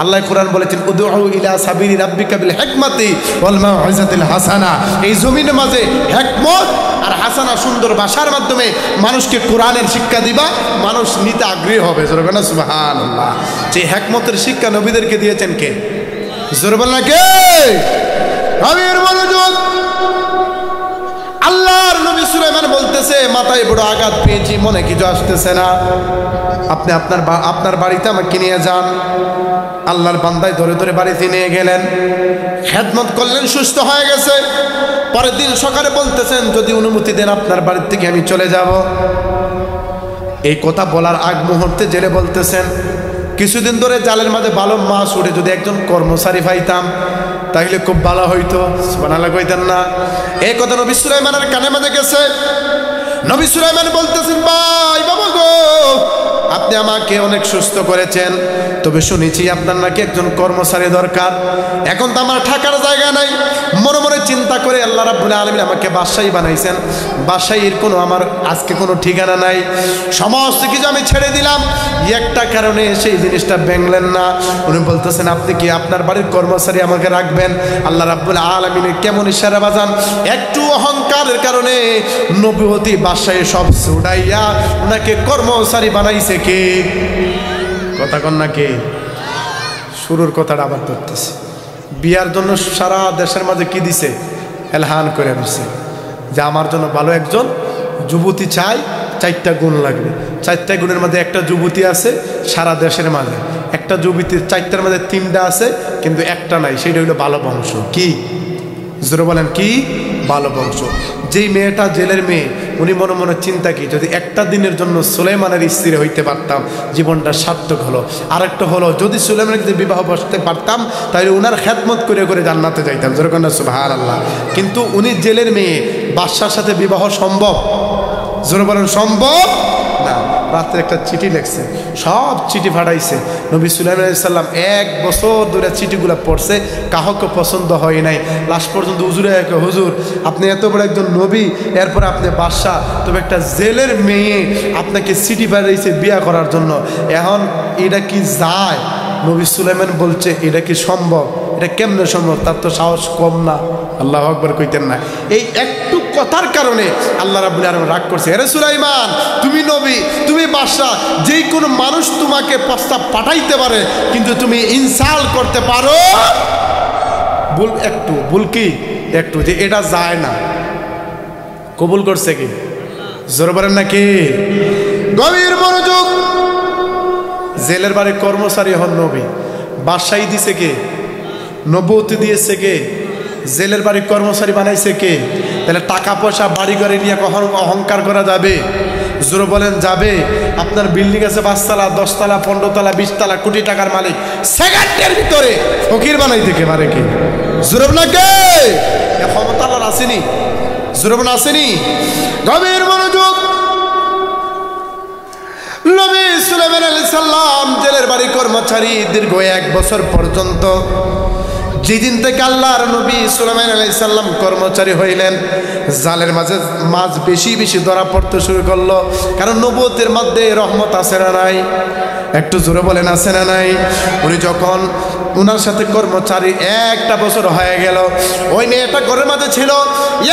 আল্লাহ কোরআন বলেছেন উদউ ইলা সাবিলি রাব্বিকা বিল হিকমাতি ওয়াল মাউইজাতিল হাসানা। এই জমিনের মাঝে হিকমত আর হাসানা সুন্দর ভাষার মাধ্যমে মানুষকে কোরআনের শিক্ষা দিবা, মানুষ নিতে আগ্রহী হবে। জোরে বলেন না সুবহানাল্লাহ। যে হিকমতের শিক্ষা নবীদেরকে দিয়েছেন কে? জোরে বলেন না কে? গভীর মনোযোগ। আল্লাহর নবী সুলাইমান বলতেছে মাথায় বড় আঘাত পেয়েছি, মনে কিছু আসতেছে না, আপনি আপনার বাড়িতে আমাকে নিয়ে যান। আল্লাহর বান্দায় ধরে ধরে বাড়িতে নিয়ে গেলেন, খেদমত করলেন, সুস্থ হয়ে গেছে। পরের দিন সকালে বলতেছেন যদি অনুমতি দেন আপনার বাড়ির থেকে আমি চলে যাব। এই কথা বলার আগ মুহূর্তে জেলে বলতেছেন কিছুদিন ধরে জালের মাঝে ভালো মাছ উঠে যদি একজন কর্মচারী পাইতাম তাহলে খুব ভালো হইতো, সুবহানাল্লাহ কইতেন না। এই কথা নবী সুলাইমানের কানে মাঝে গেছে। নবী সুলাইমান বলতেছেন ভাই বাবা গো, আপনি আমাকে অনেক সুস্থ করেছেন, তবে শুনেছি আপনার নাকি একজন কর্মচারী দরকার। এখন তো আমার থাকার জায়গা নাই। মনে মনে চিন্তা করে আল্লাহ রাব্বুল আলামিন আমাকে বাদশাহী বানাইছেন, বাদশাহীর কোনো আমার আজকে কোনো ঠিকানা নাই। সমস্ত কিছু আমি ছেড়ে দিলাম, একটা কারণে সেই জিনিসটা ব্যাংলেন না। উনি বলতেছেন আপনি কি আপনার বাড়ির কর্মচারী আমাকে রাখবেন? আল্লাহ রাব্বুল আলামিনের কেমন ইশারা বাজান, একটু অহংকারের কারণে নবুয়তি বাদশাহী সব ছুড়াইয়া ওনাকে কর্মচারী বানাইছে কে? কথা কন না কে? শুরুর কথাটা আবার ধরতেছে। বিয়ার জন্য সারা দেশের মাঝে কি দিছে? এলহান করে দিছে যে আমার জন্য ভালো একজন যুবতী চাই, 4টা গুণ লাগবে। 4টা গুণের মধ্যে একটা যুবতী আছে সারা দেশের মাঝে, একটা যুবতীর 4টার মধ্যে 3টা আছে কিন্তু একটা নাই, সেটা হইলো ভালো বংশ। কি জোরে বলেন? কি ভালো বংশ। যেই মেয়েটা জেলের মেয়ে, উনি মনে মনে চিন্তা কি যদি একটা দিনের জন্য সুলাইমানের স্ত্রী হইতে পারতাম জীবনটা সার্থক হলো। আরেকটা হলো যদি সুলাইমানের যদি বিবাহ বসতে পারতাম তাহলে ওনার খেদমত করে করে জান্নাতে যাইতাম। যেরকম না সুবহানাল্লাহ। কিন্তু উনি জেলের মেয়ে, বাদশার সাথে বিবাহ সম্ভব? জোরে বলেন সম্ভব না। রাত্রে একটা চিঠি লেখছে, সব চিঠি ফাটাইছে। নবী সুলাইমান আলাইহিস সালাম 1 বছর ধরে চিঠিগুলো পড়ছে, কাউকে পছন্দ হয় নাই। লাস্ট পর্যন্ত হুজুরে হুজুর আপনি এত বড় একজন নবী, এরপর আপনি বাদশা, তবে একটা জেলের মেয়ে আপনাকে চিঠি পাঠাইছে বিয়ে করার জন্য, এখন এটা কি যায়? নবী সুলাইমান বলছে এটা কি সম্ভব? এটা কেমনে সম্ভব? তার তো সাহস কম না। আল্লাহু আকবার কইতেন না। এই একটু কথার কারণে আল্লাহ রাব্বুল আলামিন রাগ করছে। আরে সুলাইমান, তুমি নবী, তুমি বাদশা, যেই কোনো মানুষ তোমাকে প্রস্তাব পাঠাইতে পারে, কিন্তু তুমি ইনসাল্ট করতে পারো ভুল একটু, ভুল কি একটু, যে এটা যায় না। কবুল করছে কি? জোরে বলেন নাকি? গভীর মনোযোগ। জেলের বাড়ি কর্মচারী হন নবী, বাদশাহী দিছে কে? নবুয়তি দিয়েছে কে? জেলের বাড়ি কর্মচারী বানাইছে কে? তাহলে টাকা পয়সা বাড়ি ঘরে নিয়ে কখনো অহংকার করা যাবে? জোরে বলেন যাবে? আপনার বিল্ডিং আছে 5 তলা, 10 তলা, 15 তলা, 20 তলা, কোটি টাকার মালিক, সেকেন্ডের ভিতরে ফকির বানাইতে কে পারে? কে? জোরে বলেন কে? ক্ষমতা আল্লাহর আসেনি? জোরে বলেন আসেনি? গভীর মনোযোগ। নবী সুলাইমান আলাইহিস সালাম জেলের বাড়ি কর্মচারী দীর্ঘ 1 বছর পর্যন্ত। যেদিন থেকে আল্লাহর নবী সুলাইমান আলাইহিস সালাম কর্মচারী হইলেন, জালের মাঝে মাছ বেশি বেশি ধরা পড়তে শুরু করলো। কারণ নবুয়তের মধ্যে রহমত আছে না নাই? একটু জোরে বলেন আছে না নাই? উনি যখন ওনার সাথে কর্মচারী 1টা বছর হয়ে গেল। ওই মেয়েটা ঘরের মাঝে ছিল।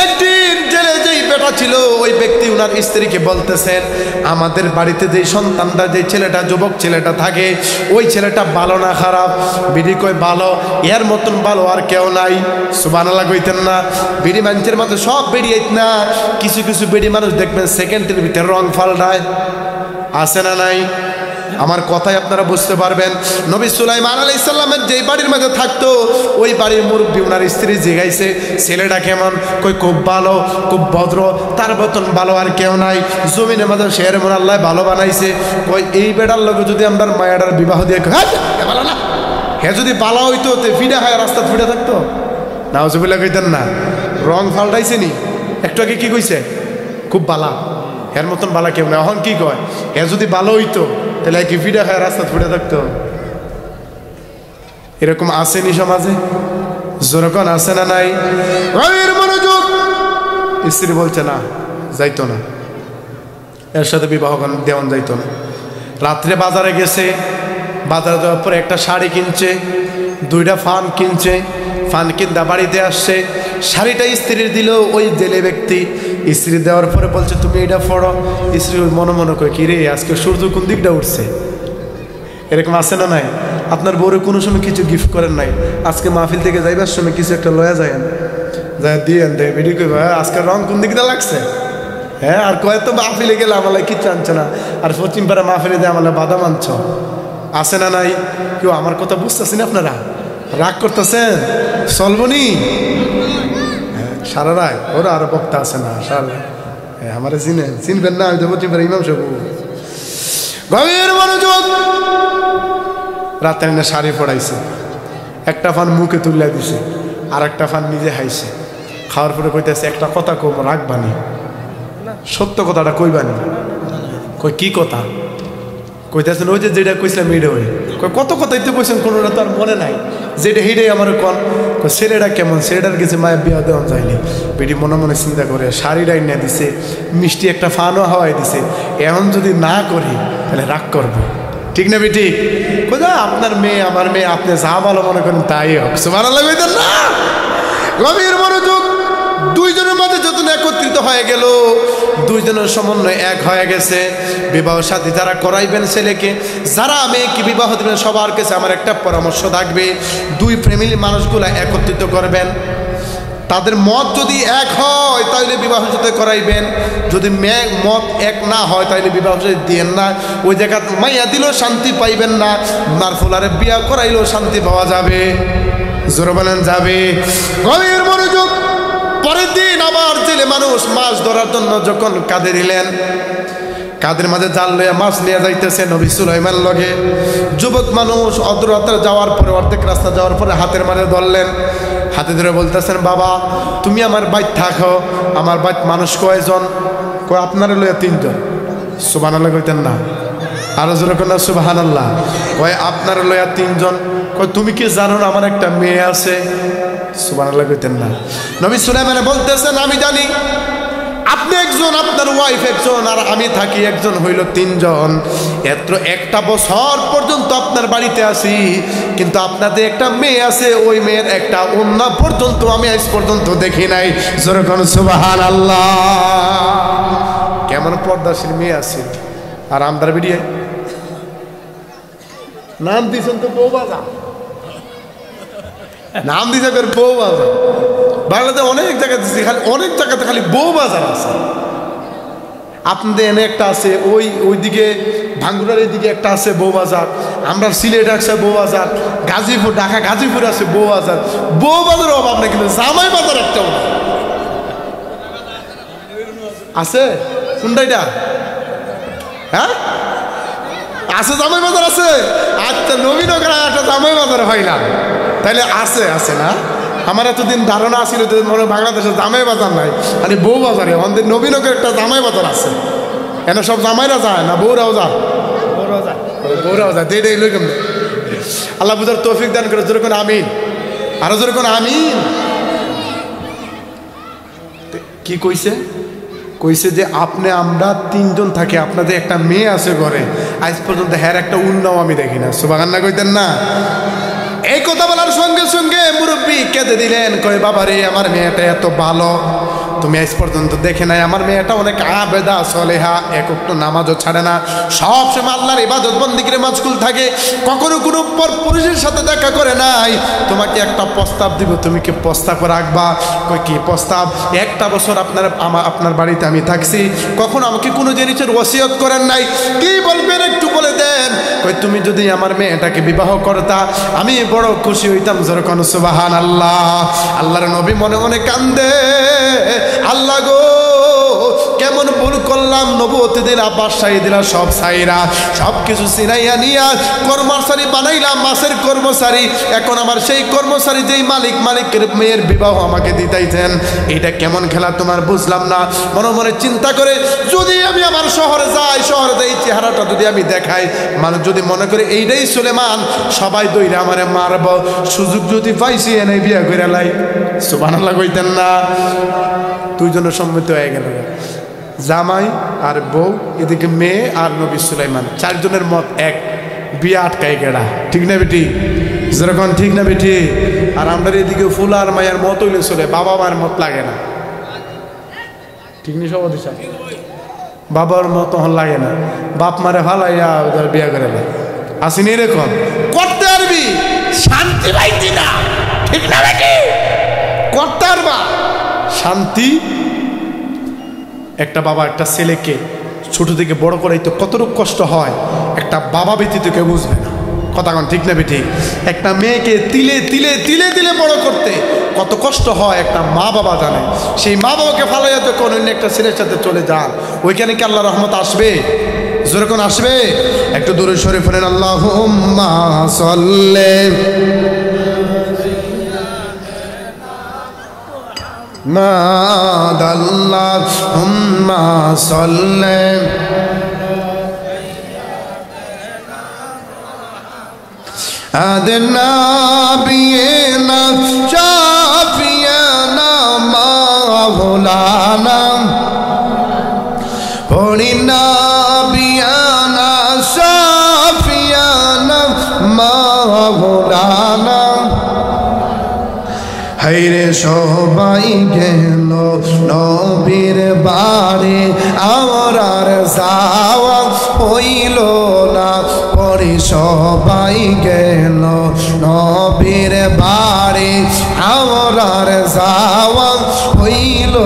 একদিন জেলে যেই বেটা ছিল ওই ব্যক্তি ওনার স্ত্রীকে বলতেছেন, আমাদের বাড়িতে যেই সন্তানটা, যেই ছেলেটা, যুবক ছেলেটা থাকে, ওই ছেলেটা ভালো না খারাপ? বিড়ি কই ভালো, এর মতন ভালো আর কেউ নাই। সুবহানাল্লাহ কইতেন না? বিড়ি মানুষের মধ্যে সব বেরিয়ে না, কিছু কিছু বেড়ি মানুষ দেখবেন সেকেন্ডের ভিতরে রং ফাল্টায়, আছে না নাই? আমার কথাই আপনারা বুঝতে পারবেন। নবী সুলাইমান আলাইহিস সালামের যেই বাড়ির মধ্যে থাকতো ওই বাড়ির মুরব্বী ওনার স্ত্রী জিজ্ঞাসে, ছেলেটা কেমন? কই খুব ভালো, খুব ভদ্র, তার মতন ভালো আর কেউ নাই। জমিনের মধ্যে শের মন আল্লাহ ভালো বানাইছে। কই এই বেটার লোকে যদি আমরা মায়াটার বিবাহ দিয়ে, ভালো না, হ্যাঁ যদি ভালো হইতো তে ফিডা হয় রাস্তা ফিডা থাকতো। নাউজুবিল্লাহ কইতেন না? রং ফাল্টাইছে নি? একটু আগে কি কইছে? খুব বালা, এর মতন বালা কেউ না। এখন কি কয়? হ্যাঁ যদি ভালো হইতো তাহলে কি ফিডা খায় রাস্তা ফুটে থাকতো? এরকম আসেনি সমাজে? যেরকম আছে না নাই? মনোযোগ। স্ত্রী বলছে না, যাইতো না, এর সাথে বিবাহ দেওয়ান যাইতো না। রাত্রে বাজারে গেছে, বাজারে যাওয়ার পরে একটা শাড়ি কিনছে, 2টা ফান কিনছে, ফান কিনতে বাড়িতে আসছে। শাড়িটা স্ত্রীর দিল ওই জেলে ব্যক্তি। স্ত্রী দেওয়ার পরে বলছে তুমি এটা পড়ো। স্ত্রী মনে মনে করে, কি রে আজকে সূর্য কোন দিকটা উঠছে? এরকম আছে না নাই? আপনার বউরে কোনো সময় কিছু গিফট করেন নাই, আজকে মাহফিল থেকে যাইবার সময় কিছু একটা লয়া যায়, যা দিয়ে দেয় ভিডিও কই, আজকে রং কোন দিকটা লাগছে? হ্যাঁ, আর কয় তো মাহফিলে গেলে আমার কিচ্ছু আনছে না, আর পশ্চিম পাড়া মাহফিলে দিয়ে আমার বাদাম আনছ। আছে না নাই? কেউ আমার কথা বুঝতেছেন? আপনারা রাগ করতেছেন? চলবনি সারা রায়? ওরা আরো বক্তা আছে না সারা? হ্যাঁ, আমার চিনবেন না? আমি তো পশ্চিম পাড়া ইমাম সাহেব। গভীর মনোযোগ। রাতে না শাড়ি পড়াইছে, একটা ফান মুখে তুলে দিছে, আর একটা ফান নিজে খাইছে। খাওয়ার পরে কইতেছে, একটা কথা কম, রাখবানি, সত্য কথাটা কইবানি। কই কি কথা? কইতেছেন ওই যে যেটা কইছিলাম এইটা। ওই কত কথাই তো কইছেন, কোনোটা তো আর মনে নাই, যেটা সেইটাই আমার কন। ছেলেটা কেমন? ছেলেটার কাছে মায়ের বিয়া দেওয়া যায়নি। বেটি মনে মনে চিন্তা করে শাড়িটাই নিয়ে দিছে, মিষ্টি একটা ফানও হাওয়াই দিছে, এখন যদি না করি তাহলে রাগ করবো, ঠিক না বেটি? কোথায় আপনার মেয়ে আমার মেয়ে, আপনি যা ভালো মনে করেন তাই হোক। সুবহানাল্লাহ কইতেন না? গভীর মনোযোগ। 2 জনের মধ্যে যখন একত্রিত হয়ে গেল, 2 জনের সমন্বয় এক হয়ে গেছে। বিবাহ সাথী যারা করাইবেন ছেলেকে, যারা মেয়েকে বিবাহ দিবেন, সবার কাছে আমার একটা পরামর্শ থাকবে, 2 ফ্যামিলির মানুষগুলা একত্রিত করবেন। তাদের মত যদি এক হয় তাহলে বিবাহ সাথে করাইবেন, যদি মত এক না হয় তাহলে বিবাহ সাথে দিয়েন না। ওই জায়গা মাইয়া দিলেও শান্তি পাইবেন না, মারফুলারে বিয়া করাইলেও শান্তি পাওয়া যাবে। জোরে বলেন যাবে? গভীর মনোযোগ। পরের দিন আবার জেলে মানুষ মাছ ধরার জন্য যখন কাঁধে দিলেন, কাঁধের মাঝে জাল লইয়া মাছ নিয়ে যাইতেছে নবী সুলাইমান লগে। যুবক মানুষ অর্ধরাত্রে যাওয়ার পরে, অর্ধেক রাস্তা যাওয়ার পরে হাতের মাঝে ধরলেন, হাতে ধরে বলতেছেন, বাবা তুমি আমার বাইত থাকো। আমার বাইত মানুষ কয়জন? কয় আপনারা লইয়া 3 জন। সুবহানাল্লাহ কইতেন না? আরো জোরে কন্যা সুবহানাল্লাহ। কয় আপনারা লইয়া 3 জন। কয় তুমি কি জানো না আমার একটা মেয়ে আছে? সুবহানাল্লাহ কইতেন না? নবী সুলাইমান বলতেছেন, আমি জানি, আপনি একজন, আপনার ওয়াইফ একজন, আর আমি থাকি একজন, হইল 3 জন। এত 1টা বছর পর্যন্ত আপনার বাড়িতে আসি, কিন্তু আপনাদের একটা মেয়ে আছে, ওই মেয়ের একটা ওন্না পর্যন্ত আমি আজ পর্যন্ত দেখি নাই। যেরকম সুবহানাল্লাহ। কেমন পর্দাশীল মেয়ে আছে। আর আমদার বেরিয়ে নাম দিয়েছেন তো বউবাজা, নাম দিতে বউ বাজার। বাংলাদেশে অনেক জায়গাতে খালি, অনেক জায়গাতে খালি বউ বাজার আছে। আপনাদের এনে একটা আছে, ওইদিকে ভাঙ্গুরার দিকে একটা আছে বউ বাজার, আমরা সিলেট আছে বউ বাজার, গাজীপুর, ঢাকা গাজীপুর আছে বউ বাজার। বউ বাজারের অভাব না, কিন্তু জামাই বাজার একটাও না। আছে কোনটা এটা? হ্যাঁ আছে, জামাই বাজার আছে। আচ্ছা, নবীনগর একটা জামাই বাজার হয় না, তাইলে আছে, আছে না? আমার এতদিন ধারণা ছিল যে বাংলাদেশে জামাই বাজার নাই, মানে বউ বাজারে। আমাদের নবীনগর একটা জামাই বাজার আছে। এনে সব জামাইরা যায় না, বউরাও যায়, বউরাও যায়। এটাই লই কেমন? আল্লাহ বুঝার তৌফিক দান করে। জোরে কোন আমিন, আরো জোরে কোন আমিন। কি কইছে? কইছে যে আপনি আমরা 3 জন থাকি, আপনাদের একটা মেয়ে আছে ঘরে, আজ পর্যন্ত হ্যার একটা উন্নাও আমি দেখি না। সুবহানাল্লাহ কইতেন না? এই কথা বলার সঙ্গে সঙ্গে মুরব্বী কেঁদে দিলেন, কয় বাবা রে, আমার মেয়েটা এত ভালো, তুমি আজ পর্যন্ত দেখে নাই। আমার মেয়েটা অনেক আবেদা সলেহা, এক ওয়াক্ত নামাজও ছাড়ে না, সব সময় আল্লাহর ইবাদত বন্দিগিরে মাশগুল থাকে, কখনো কোনো পুরুষের সাথে দেখা করে নাই। তোমাকে একটা প্রস্তাব দিব, তুমি কি প্রস্তাব রাখবা? কই কি প্রস্তাব? একটা বছর আপনার বাড়িতে আমি থাকছি, কখনো আমাকে কোনো জিনিসের ওসিয়ত করেন নাই, কি বলবেন একটু বলে দেন। কই তুমি যদি আমার মেয়েটাকে বিবাহ করতা আমি বড় খুশি হইতাম। যেরকম সুবহানাল্লাহ। আল্লাহর নবী মনে মনে কান্দে, আল্লাহ গো কেমন ভুল করলাম, নবুয়ত দিলা, বাদশাহী দিলা, সব সাইরা সব কিছু সিনাইয়া নিয়া কর্মচারী বানাইলাম, মাসের কর্মচারী। এখন আমার সেই কর্মচারী যেই মালিকের মেয়ের বিবাহ আমাকে দিতাইছেন, এটা কেমন খেলা তোমার বুঝলাম না। মনে মনে চিন্তা করে, যদি আমি আমার শহরে যাই, শহরে যাই চেহারাটা যদি আমি দেখাই, মানুষ যদি মনে করে এইটাই সুলেমান, সবাই দইরা আমারে মারব, সুযোগ যদি পাইছি এনে বিয়া করে লাই। সুবহানাল্লাহ কইতেন না? দুইজনের সম্মত হয়ে গেল, জামাই আর বউ, এদিকে মেয়ে আর নবী সুলাইমান, চারজনের মত এক, বিয়ে আটকাই গেড়া। ঠিক না বেটি? যেরকম ঠিক না বেটি? আর আমরা এদিকে ফুল আর মায়ের মত হইলে চলে, বাবা মায়ের মত লাগে না। ঠিক নি সব দিশা? বাবার মত লাগে না, বাপ মারে ভালাইয়া ওদের বিয়া করে লাই। আসিনি এরকম করতে পারবি, শান্তি পাইতি না। ঠিক না বেটি? করতে পারবা শান্তি। একটা বাবা একটা ছেলেকে ছোট থেকে বড় করাই তো কতটুকু কষ্ট হয়, একটা বাবা ব্যতীত কেউ বুঝবে না। কথা কন ঠিক না বেঠিক? একটা মেয়েকে তিলে তিলে তিলে তিলে বড় করতে কত কষ্ট হয় একটা মা বাবা জানে। সেই মা বাবাকে ফালাইয়া যখন অন্য একটা ছেলের সাথে চলে যান, ওইখানে কি আল্লাহ রহমত আসবে? যেরকম আসবে। একটু দূরে সরে ফেলেন, আল্লাহুম্মা সাল্লি আল্লাহুম্মা সাল্লি আদনা বিনা শাফিয়ানা মাওলানা পড়িনা বিয়ানা শাফিয়ানা মাওলানা। হাইরে সবাই গেল নবীর বাড়ি, আমার আর যাওয়া হইল না। পরে সবাই গেল নবীর বাড়ি, আমার আর যাওয়া হইল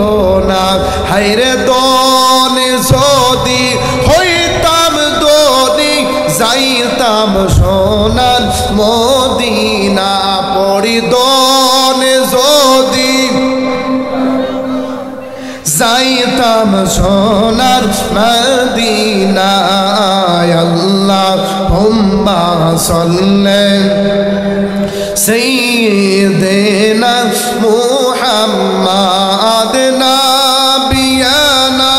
না। হাইরে দনে যদি হইতাম দনি, যাইতাম সোনার মদিনা। পরি দনে যদি যাইতাম সোনার মদিনা। আল্লাহুম্মা সাল্লি সাইয়্যিদিনা মুহাম্মাদ নাবিয়ানা।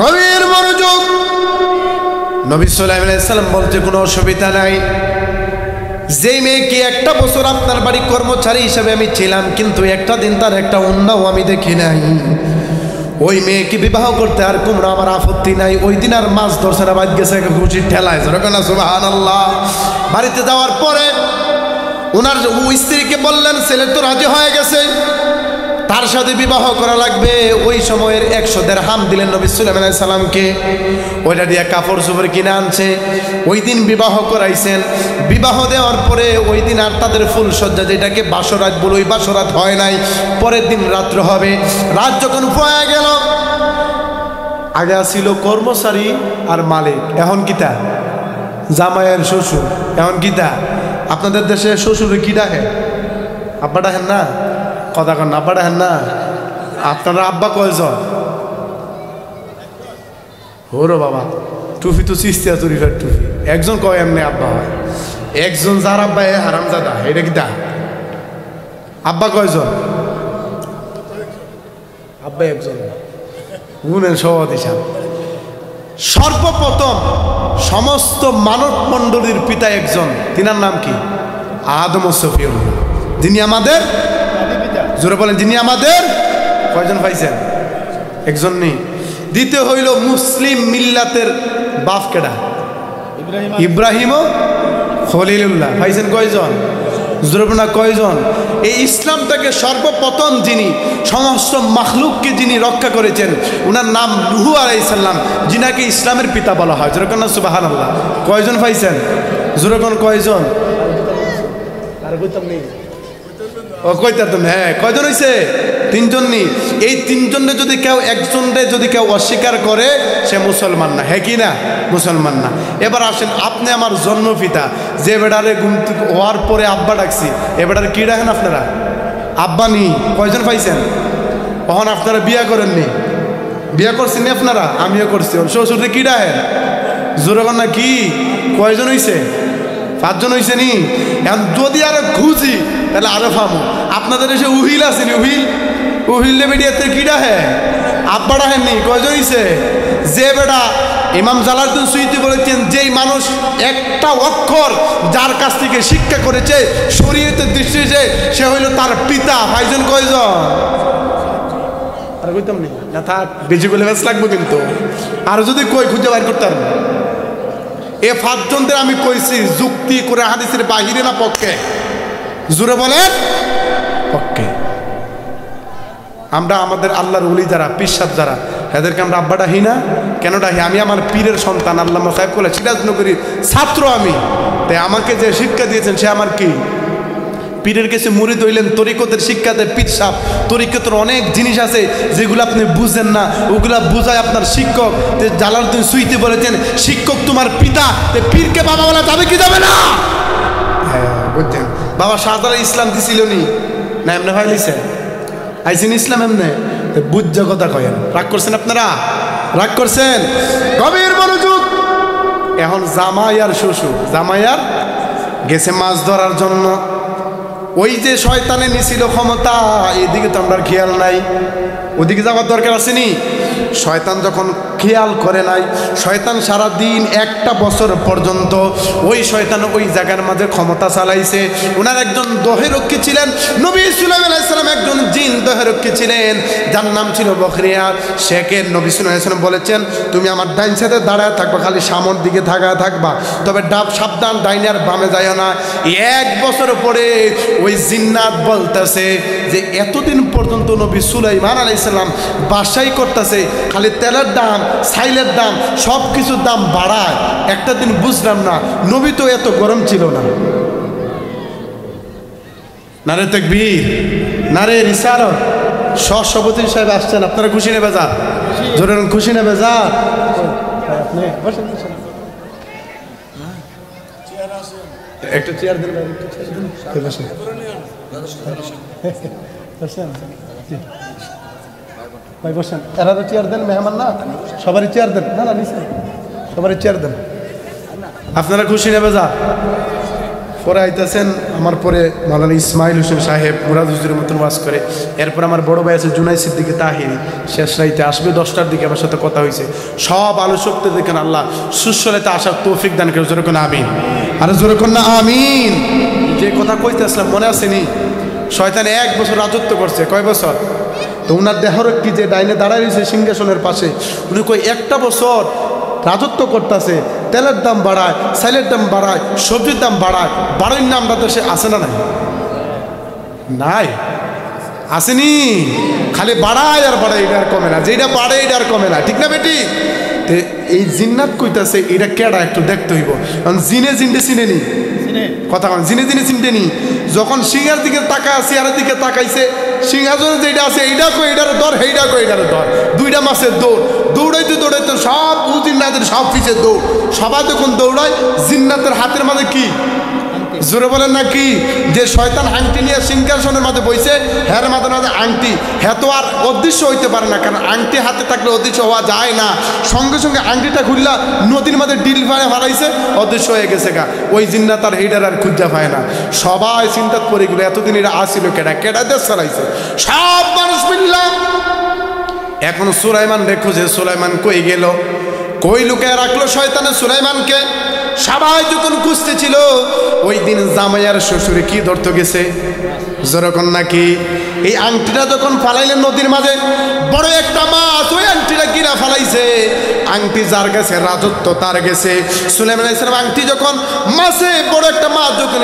গভীর মনোযোগ। নবী সাল্লাল্লাহু আলাইহি সাল্লাম বলতে কোনো অসুবিধা নাই। যেই মেয়েকে একটা বছর আপনার বাড়ি কর্মচারী হিসেবে আমি ছিলাম, কিন্তু একটা দিন তার একটা অন্যও আমি দেখি নাই, ওই মেয়েকে বিবাহ করতে আর কুমড়া আমার আপত্তি নাই। ওই দিন আর মাছ ধরছে না, বাদ গেছে খুশির ঠেলায়। সুবহানাল্লাহ। বাড়িতে যাওয়ার পরে ওনার স্ত্রীকে বললেন, ছেলে তো রাজি হয়ে গেছে, তার সাথে বিবাহ করা লাগবে। ওই সময়ের 100 দিরহাম দিলেন নবী সুলাইমান আলাইহিস সালামকে, ওইটা দিয়ে কাপড় চোপড় কিনে আনছে। ওই দিন বিবাহ করাইছেন। বিবাহ দেওয়ার পরে ওই দিন আর তাদের ফুল সজ্জা, যেটাকে বাসরাত বলে, ওই বাসরাত হয় নাই, পরের দিন রাত্র হবে। রাত যখন পয়া গেল, আগে ছিল কর্মচারী আর মালিক, এখন কিতা জামাইয়ের শ্বশুর। এখন কিতা আপনাদের দেশে শ্বশুরে কি ডাকে? আব্বা ডাকেন না? কথা কন, আব্বা ডাকেন না? আপনারা আব্বা কয়জন? ওরো বাবা, টুপি তো চিস্তিয়া তরিফের টুপি। একজন কয় এমনি আব্বা হয়, একজন যার আব্বা এ হারামজাদা। এটা কিতা? আব্বা কয়জন? আব্বা একজন। গুণের সভাপতি সাহেব। সর্বপ্রথম সমস্ত মানব মণ্ডলীর পিতা একজন, তিনার নাম কি? আদম ও সফিউল্লাহ, যিনি আমাদের, জোরে বলেন, যিনি আমাদের কয়জন পাইছেন? একজন নেই। দ্বিতীয় হইল মুসলিম মিল্লাতের বাপ কেডা? ইব্রাহিম ও খলিলুল্লাহ। পাইছেন কয়জন? জুরবনা কয়জন? এই ইসলামটাকে সর্বপ্রথম যিনি সমস্ত মাখলুককে যিনি রক্ষা করেছেন ওনার নাম নূহ আলাইহিস সালাম, যিনাকে ইসলামের পিতা বলা হয়। যেরকম না সুবহানাল্লাহ। কয়জন পাইছেন? যেরকম কয়জন? আর কইতাম নেই, ও কইতাম হ্যাঁ। কয়জন হইছে? তিনজন নি। এই তিনজনে যদি কেউ একজনরে যদি কেউ অস্বীকার করে সে মুসলমান না। হ্যাঁ কি না? মুসলমান না। এবার আসেন, আপনি আমার জন্মপিতা, যে বেড়ারে ঘুম থেকে হওয়ার পরে আব্বা ডাকছি, এ বেড়ার কি ডাকেন আপনারা? আব্বা নি। কয়জন পাইছেন? তখন আপনারা বিয়া করেননি? বিয়া করছেন নি আপনারা? আমিও করছি। শ্বশুরে কি ডাকেন? জোরগণ না কি? কয়জন হইছে? 5 জন হইছে নি। এখন যদি আরো খুঁজি তাহলে আরো ফামু। আপনাদের এসে উহিল আছে নি? উহিল বেডিয়াতে কি ডাহে? আব্বা ডাহেননি। কয়জন হইছে? যে বেটা ইমাম জালালউদ্দিন সুয়ুতী বলেছেন, যেই মানুষ একটা অক্ষর যার কাছ থেকে শিক্ষা করেছে শরীয়তের দৃষ্টিতে, সে হইল তার পিতা। ভাইজন কয়জন? আর কইতাম নি না, থাক, বেশি বলে বেশ লাগবে কিন্তু। আর যদি কই খুঁজে বাইর করতাম। এ 5 জনদের আমি কইছি যুক্তি করে হাদিসের বাহিরে না পক্ষে? জোরে বলেন পক্ষে। আমরা আমাদের আল্লাহর ওলি যারা, পিসাব যারা, এদেরকে আমরা আব্বা ডাহি না? কেন ডাহি? আমি আমার পীরের সন্তান, আল্লামা সাহেব কোলা সিরাজনগরীর ছাত্র আমি। তাই আমাকে যে শিক্ষা দিয়েছেন সে আমার কি? পীরের কাছে মুরিদ হইলেন, তরিকতের শিক্ষাতে পীর সাহেব। তরিকতের অনেক জিনিস আছে যেগুলো আপনি বুঝেন না, ওগুলা বুঝায় আপনার শিক্ষক। জালালউদ্দিন সুয়ুতী বলেছেন, শিক্ষক তোমার পিতা, পীরকে বাবা বলা যাবে কি যাবে না? হ্যাঁ বুঝছেন। বাবা শাহজালাল ইসলাম দিছিল নি না? এমনি ভাই লিছে আইসিন ইসলাম এমনি বুঝ কথা কয়েন। রাগ করছেন আপনারা? রাগ করছেন? গভীর মনোযোগ। এখন জামাই আর শ্বশুর, জামাই আর গেছে মাছ ধরার জন্য। ওই যে শয়তানে নিছিল ক্ষমতা, এদিকে তো আমরা খেয়াল নাই। ওদিকে যাওয়ার দরকার আসেনি? শয়তান যখন খেয়াল করে নাই, শয়তান সারাদিন 1টা বছর পর্যন্ত ওই শয়তান ওই জায়গার মাঝে ক্ষমতা চালাইছে। ওনার একজন দহেরক্ষী ছিলেন, নবী সুলাইমান আলাইহিস সালাম একজন জিন দহেরক্ষী ছিলেন, যার নাম ছিল বখরিয়া। শেখের নবী সুলাইমান আলাইহিস সালাম বলেছেন, তুমি আমার ডাইন সাইডে দাঁড়ায় থাকবা, খালি সামন দিকে থাকায় থাকবা, তবে ডাব সাবধান, ডাইনে আর বামে যাইও না। 1 বছর পরে ওই জিন্নাত বলতেছে যে এতদিন পর্যন্ত নবী সুলাইমান আলাইহিস সালাম বাসাই করতেছে, খালি তেলের দাম, সাইলের দাম, সব কিছুর দাম বাড়ায়। একটা দিন বুঝলাম না, নবী তো এত গরম ছিল না। নারে তাকবীর, নারে রিসালাত। সভাপতি সাহেব আসছেন, আপনারা খুশি নেবে যা? জোরে খুশি নেবে যা? একটা চেয়ার দেন, ভাই বসেন। এরা তো চেয়ার দেন, মেহমান না, সবারই চেয়ার দেন। না না নিশ্চয় সবারই চেয়ার দেন। আপনারা খুশি নেবে যা? পরে আইতেছেন আমার পরে মাওলানা ইসমাইল হোসেন সাহেব মুরাদ হুজুরের মতন ওয়াজ করে। এরপর আমার বড় ভাই আছে জুনাইদ সিদ্দিকী তাহিরি, শেষ রাইতে আসবে 10টার দিকে, আমার সাথে কথা হয়েছে। সব আলোচকদের দেখেন আল্লাহ সুস্থলেতে আসার তৌফিক দান করে। জোরে কোন আমিন। আরে জোরে কোন না আমিন। যে কথা কইতে আসলাম মনে আসেনি? শয়তানে 1 বছর রাজত্ব করছে। কয় বছর? তো ওনার দেহরক্ষী যে ডাইনে দাঁড়ায় রয়েছে সিংহাসনের পাশে, উনি কই 1টা বছর রাজত্ব করতেছে, তেলের দাম বাড়ায়, সাইলের দাম বাড়ায়, সবজির দাম বাড়ায়। বাড়ির নামটা তো সে আসে না? নাই নাই আসেনি? খালি বাড়ায় আর বাড়ায়, এটা আর কমে না। যেটা বাড়ে এটা আর কমে না, ঠিক না বেটি? এই জিন্নাত কইতাছে এটা কেডা একটু দেখতে হইব। কারণ জিনে জিনতে চিনে নি কথা, জিনে জিনে চিনতে নি। যখন সিংহার দিকে তাকায়, সিংহার দিকে তাকাইছে, সিংহাসনে যেটা আছে এইটা কই এটার দর, সেইটা কই এটার দর। 2টা মাছের দৌড়, দৌড়াইতে দৌড়াইতে সব জিন্নাতের সব পিছের দৌড়। সবাই যখন দৌড়ায়, জিন্নাতের হাতের মাঝে কি? জোরে বলেন না কি? যে শয়তান আংটি নিয়ে সিংহাসনের মাঝে বইছে, হ্যার মাঝে মাঝে আংটি, হ্যাঁ তো আর অদৃশ্য হইতে পারে না, কারণ আংটি হাতে থাকলে অদৃশ্য হওয়া যায় না। সঙ্গে সঙ্গে আংটিটা খুললা নদীর মাঝে ডিল ফাড়ে হারাইছে, অদৃশ্য হয়ে গেছে গা। ওই জিন্নাত আর এইটার আর খুঁজা পায় না। সবাই চিন্তা করে গেল এতদিন এটা আসিল কেডা, কেডা দেশ চালাইছে। সব মানুষ মিললাম। এখন সুলাইমান দেখো যে সুলাইমান কই গেল, কই লুকায় রাখলো শয়তানে সুলাইমানকে। সবাই যখন খুঁজতেছিল, ওই দিন জামাইয়ার শ্বশুরে কি ধরতে গেছে? যেরকম নাকি এই আংটিটা যখন ফালাইলেন নদীর মাঝে, বড় একটা মাছ ওই আংটিটা কিনা ফেলাইছে, আংটি যার গেছে রাজত্ব তার গেছে। সুলাইমান আলাইহিস সালাম আংটি যখন মাছে বড় একটা মাছ যখন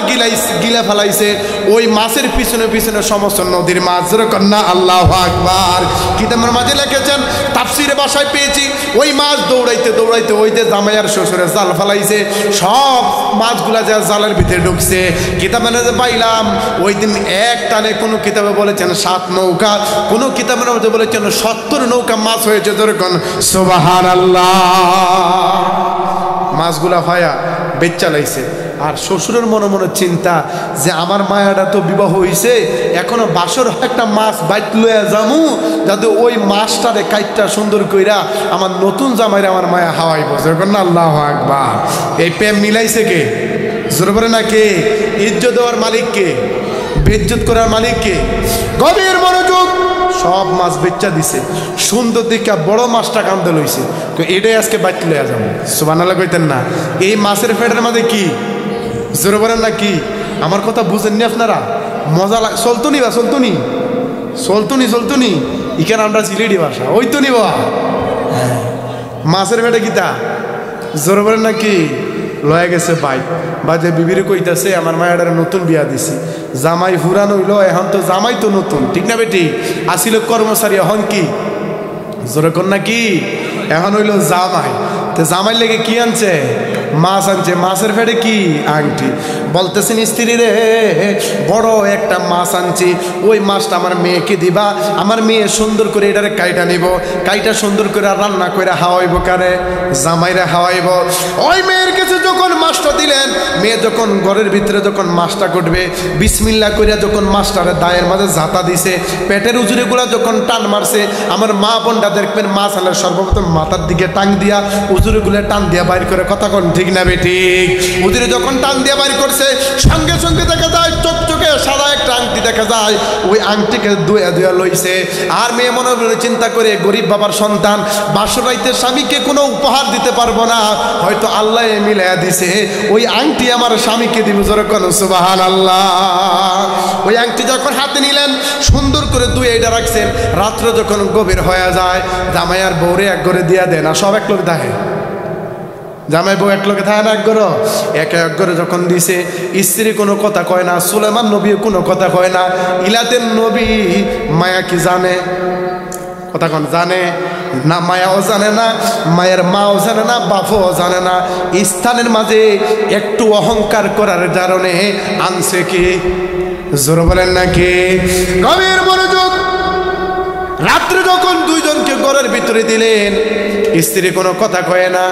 গিলা ফেলাইছে, ওই মাছের পিছনে পিছনে সমস্ত নদীর মাছ যেরকম না আল্লাহু আকবার। কিতাবের মাঝে লিখেছেন, তাফসীরে ভাষায় পেয়েছি, ওই মাছ দৌড়াইতে দৌড়াইতে ওই যে জামাইয়ার শ্বশুরে জাল ফেলাইছে, সব মাছগুলা যা জালের ভিতরে ঢুকছে। কিতাবে পাইলাম ওই দিন এক টানে কোনো কিতাবে বলেছেন 7 নৌকা, কোনো কিতাবের মধ্যে বলেছেন 70 নৌকা মাছ হয়েছে। যেরকম সুবহানাল্লাহ। মাছগুলা ভায়া বেচা লাইছে। আর শ্বশুরের মনে মনে চিন্তা যে আমার মায়াটা তো বিবাহ হইছে, এখনো বাসর একটা মাছ বাইট লইয়া যামু, যাতে ওই মাছটারে কাইটটা সুন্দর কইরা আমার নতুন জামাইরে আমার মায়া হাওয়াইব। যেরকম না আল্লাহু আকবার। এই প্রেম মিলাইছে কে? জোর বলে না কে? ইজ্জত দেওয়ার মালিক কে? বেজ্জত করার মালিক কে? গভীর মনোযোগ। সব মাছ বেচা দিছে, সুন্দর দিকা বড় মাছটা কান্দে লইছে, এটাই আজকে বাইট লইয়া যাবো। সুবহানাল্লাহ কইতেন না? এই মাছের পেটের মাঝে কি? জোরে বলেন না কি? আমার কথা বুঝেননি আপনারা? মজা লাগ চলতুনি বা চলতুনি চলতুনি চলতুনি ইখানে আমরা সিলেটি ভাষা ওই তো নিবা। মাছের পেটে কিতা? জোরে বলেন না কি? লয়ে গেছে বাইক বাজে বিবির কইতাছে আমার মায়ের নতুন বিয়া দিছি, জামাই ফুরান হইল, এখন তো জামাই তো নতুন, ঠিক না বেটি? আসিল কর্মচারী, এখন কি? জোরে কর না কি? এখন হইল জামাই। তো জামাই লেগে কি আনছে? মাছ আনছে। মাছের ফেটে কি? আংটি। বলতেছেন স্ত্রী রে, বড় একটা মাছ আনছি, ওই মাছটা আমার মেয়েকে দিবা, আমার মেয়ে সুন্দর করে এটারে কাইটা নিব, কাইটা সুন্দর করে রান্না করে হাওয়াইব, কারে? জামাইরে হাওয়াইব। ওই মেয়ের কাছে যখন মাছটা দিলেন, মেয়ে যখন ঘরের ভিতরে যখন মাছটা করবে, বিসমিল্লাহ করিয়া যখন মাছটারে দায়ের মাঝে ঝাঁতা দিছে, পেটের উজুরে গুলা যখন টান মারছে, আমার মা বোনটা দেখবেন মাছ আনলে সর্বপ্রথম মাথার দিকে টান দিয়া উজুরে গুলা টান দিয়া বাইর করে, কথা কোন ঠিক না বেঠিক? উজুরে যখন টান দিয়া বাইর করছে, সঙ্গে সঙ্গে দেখা যায় চকচকে সাদা একটা আংটি দেখা যায়, ওই আংটিকে দুয়া দুয়া লইছে। আর মেয়ে মনে মনে চিন্তা করে, গরিব বাবার সন্তান, বাসরাইতে স্বামীকে কোনো উপহার দিতে পারবো না, হয়তো আল্লাহ মিলাইয়া দিছে, ওই আংটি আমার স্বামীকে দিব। যেরকম সুবহানাল্লাহ। ওই আংটি যখন হাতে নিলেন, সুন্দর করে দুই এটা রাখছেন, রাত্রে যখন গভীর হয়ে যায়, জামাই আর বউরে এক করে দিয়া দেয় না, সব এক লোক দেখে। জামাই বউ এক লোকে থাকে না, এক ঘরে এক ঘরে যখন দিছে, স্ত্রী কোনো কথা কয় না, সুলাইমান নবী কোনো কথা কয় না। ইলাতের নবী মায়া কি জানে? কথা কোন জানে না? মায়াও জানে না, মায়ের মাও জানে না, বাপও জানে না। স্থানের মাঝে একটু অহংকার করার কারণে আনছে কি? জোর বলেন নাকি? গভীর মনোযোগ। রাত্রে যখন দুইজনকে ঘরের ভিতরে দিলেন, স্ত্রী কোনো কথা কয় না,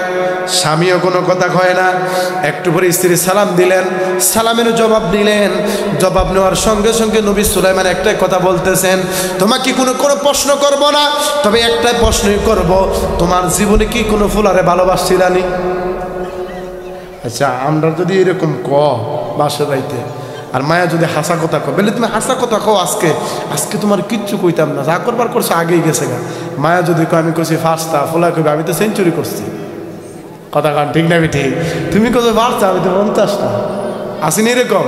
স্বামীও কোনো কথা কয় না। একটু পরে স্ত্রী সালাম দিলেন, সালামের জবাব দিলেন। জবাব নেওয়ার সঙ্গে সঙ্গে নবী সুলাইমান একটাই কথা বলতেছেন, তোমাকে কোনো প্রশ্ন করব না, তবে একটাই প্রশ্নই করব, তোমার জীবনে কি কোনো ফুলারে ভালোবাসছিলানি? আচ্ছা, আমরা যদি এরকম বাসা যাইতে, আর মায়া যদি হাসা কথা কো, বলে তুমি হাসা কথা কো, আজকে আজকে তোমার কিচ্ছু কইতাম না, যা করবার করছে আগেই গেছে গা। মায়া যদি কো আমি করছি ফার্স্টটা, ফোলা কইবে আমি তো সেঞ্চুরি করছি, কথা কান ঠিক না ঠিক? তুমি কত বাড়ছা, আমি তো 50টা। আসেনি এরকম?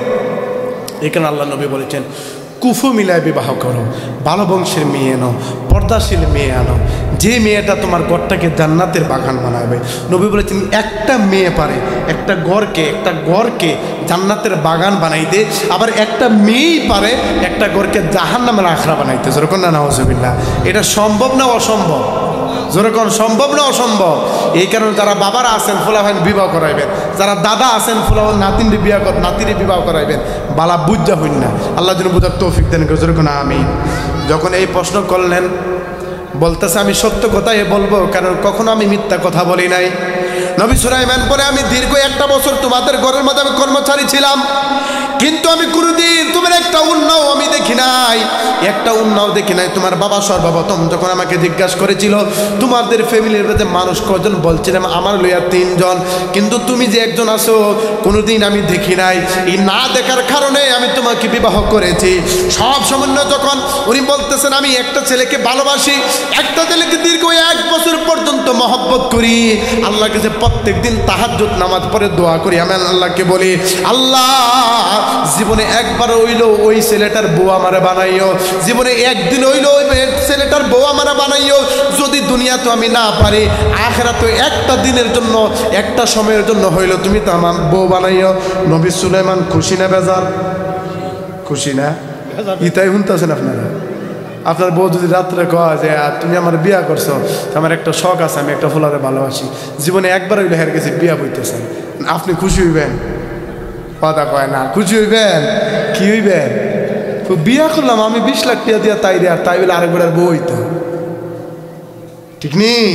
এখানে আল্লাহ নবী বলেছেন, কুফু মিলায় বিবাহ করো, ভালো বংশের মেয়ে আনো, পর্দাশীল মেয়ে আনো, যে মেয়েটা তোমার ঘরটাকে জান্নাতের বাগান বানাবে। নবী বলেছেন, একটা মেয়ে পারে একটা ঘরকে জান্নাতের বাগান বানাইতে, আবার একটা মেয়েই পারে একটা ঘরকে জাহান্নামের আখড়া বানাইতে। যেরকম না নাউজুবিল্লাহ। এটা সম্ভব না অসম্ভব? যেরকম সম্ভব না অসম্ভব? এই কারণে যারা বাবারা আছেন ফুলাভাইন বিবাহ করাইবেন, যারা দাদা আছেন ফুলাভাইন নাতিরে বিবাহ করাইবেন, বালা বুঝা হইন না। আল্লাহ যেন বুঝার তৌফিক দেন। যেরকম আমিন। যখন এই প্রশ্ন করলেন, বলতেছে আমি সত্য কথাই বলবো, কারণ কখনো আমি মিথ্যা কথা বলি নাই। নবী সুলাইমান পরে আমি দীর্ঘ 1 বছর তোমাদের ঘরের মধ্যে আমি কর্মচারী ছিলাম, কিন্তু আমি কোনোদিন তোমার একটা উন্নাও আমি দেখি নাই, একটা উন্নাও দেখি নাই। তোমার বাবা সর্বপ্রথম যখন আমাকে জিজ্ঞাসা করেছিল তোমাদের ফ্যামিলির মধ্যে মানুষ কজন, বলছিলাম আমার লইয়া 3 জন, কিন্তু তুমি যে একজন আছো কোনোদিন আমি দেখি নাই। এই না দেখার কারণে আমি তোমাকে বিবাহ করেছি। সব সমন্বয় যখন উনি বলতেছেন আমি একটা ছেলেকে ভালোবাসি, একটা ছেলেকে দীর্ঘ 1 বছর পর্যন্ত মহব্বত করি, আল্লাহর কাছে প্রত্যেক দিন তাহাজ্জুদ নামাজ পড়ে দোয়া করি। আমি আল্লাহকে বলি, আল্লাহ জীবনে একবার হইলো ওই ছেলেটার বউ আমারে বানাইও, জীবনে একদিন হইলো ওই ছেলেটার বউ আমারে বানাইও। যদি দুনিয়া তো আমি না পারি, আখিরাত তো একটা দিনের জন্য, একটা সময়ের জন্য হইলো তুমি তো আমার বউ বানাইও। নবী সুলাইমান খুশি না বেজার? খুশি না? ইতাই শুনতেছেন আপনারা? আপনার বউ যদি রাত্রে কয় যে তুমি আমার বিয়া করছো, আমার একটা শখ আছে, আমি একটা ফুলারে ভালোবাসি, জীবনে একবার হইলে হের গেছে বিয়া বইতেছেন, আপনি খুশি হইবেন? কথা কয় না, খুশি হইবেন? কি হইবেন? বিয়া করলাম আমি 20 লাখ টাকা দিয়া, তাই রে, আর তাই বলে আরেকবার বউ হইতো, ঠিক নেই?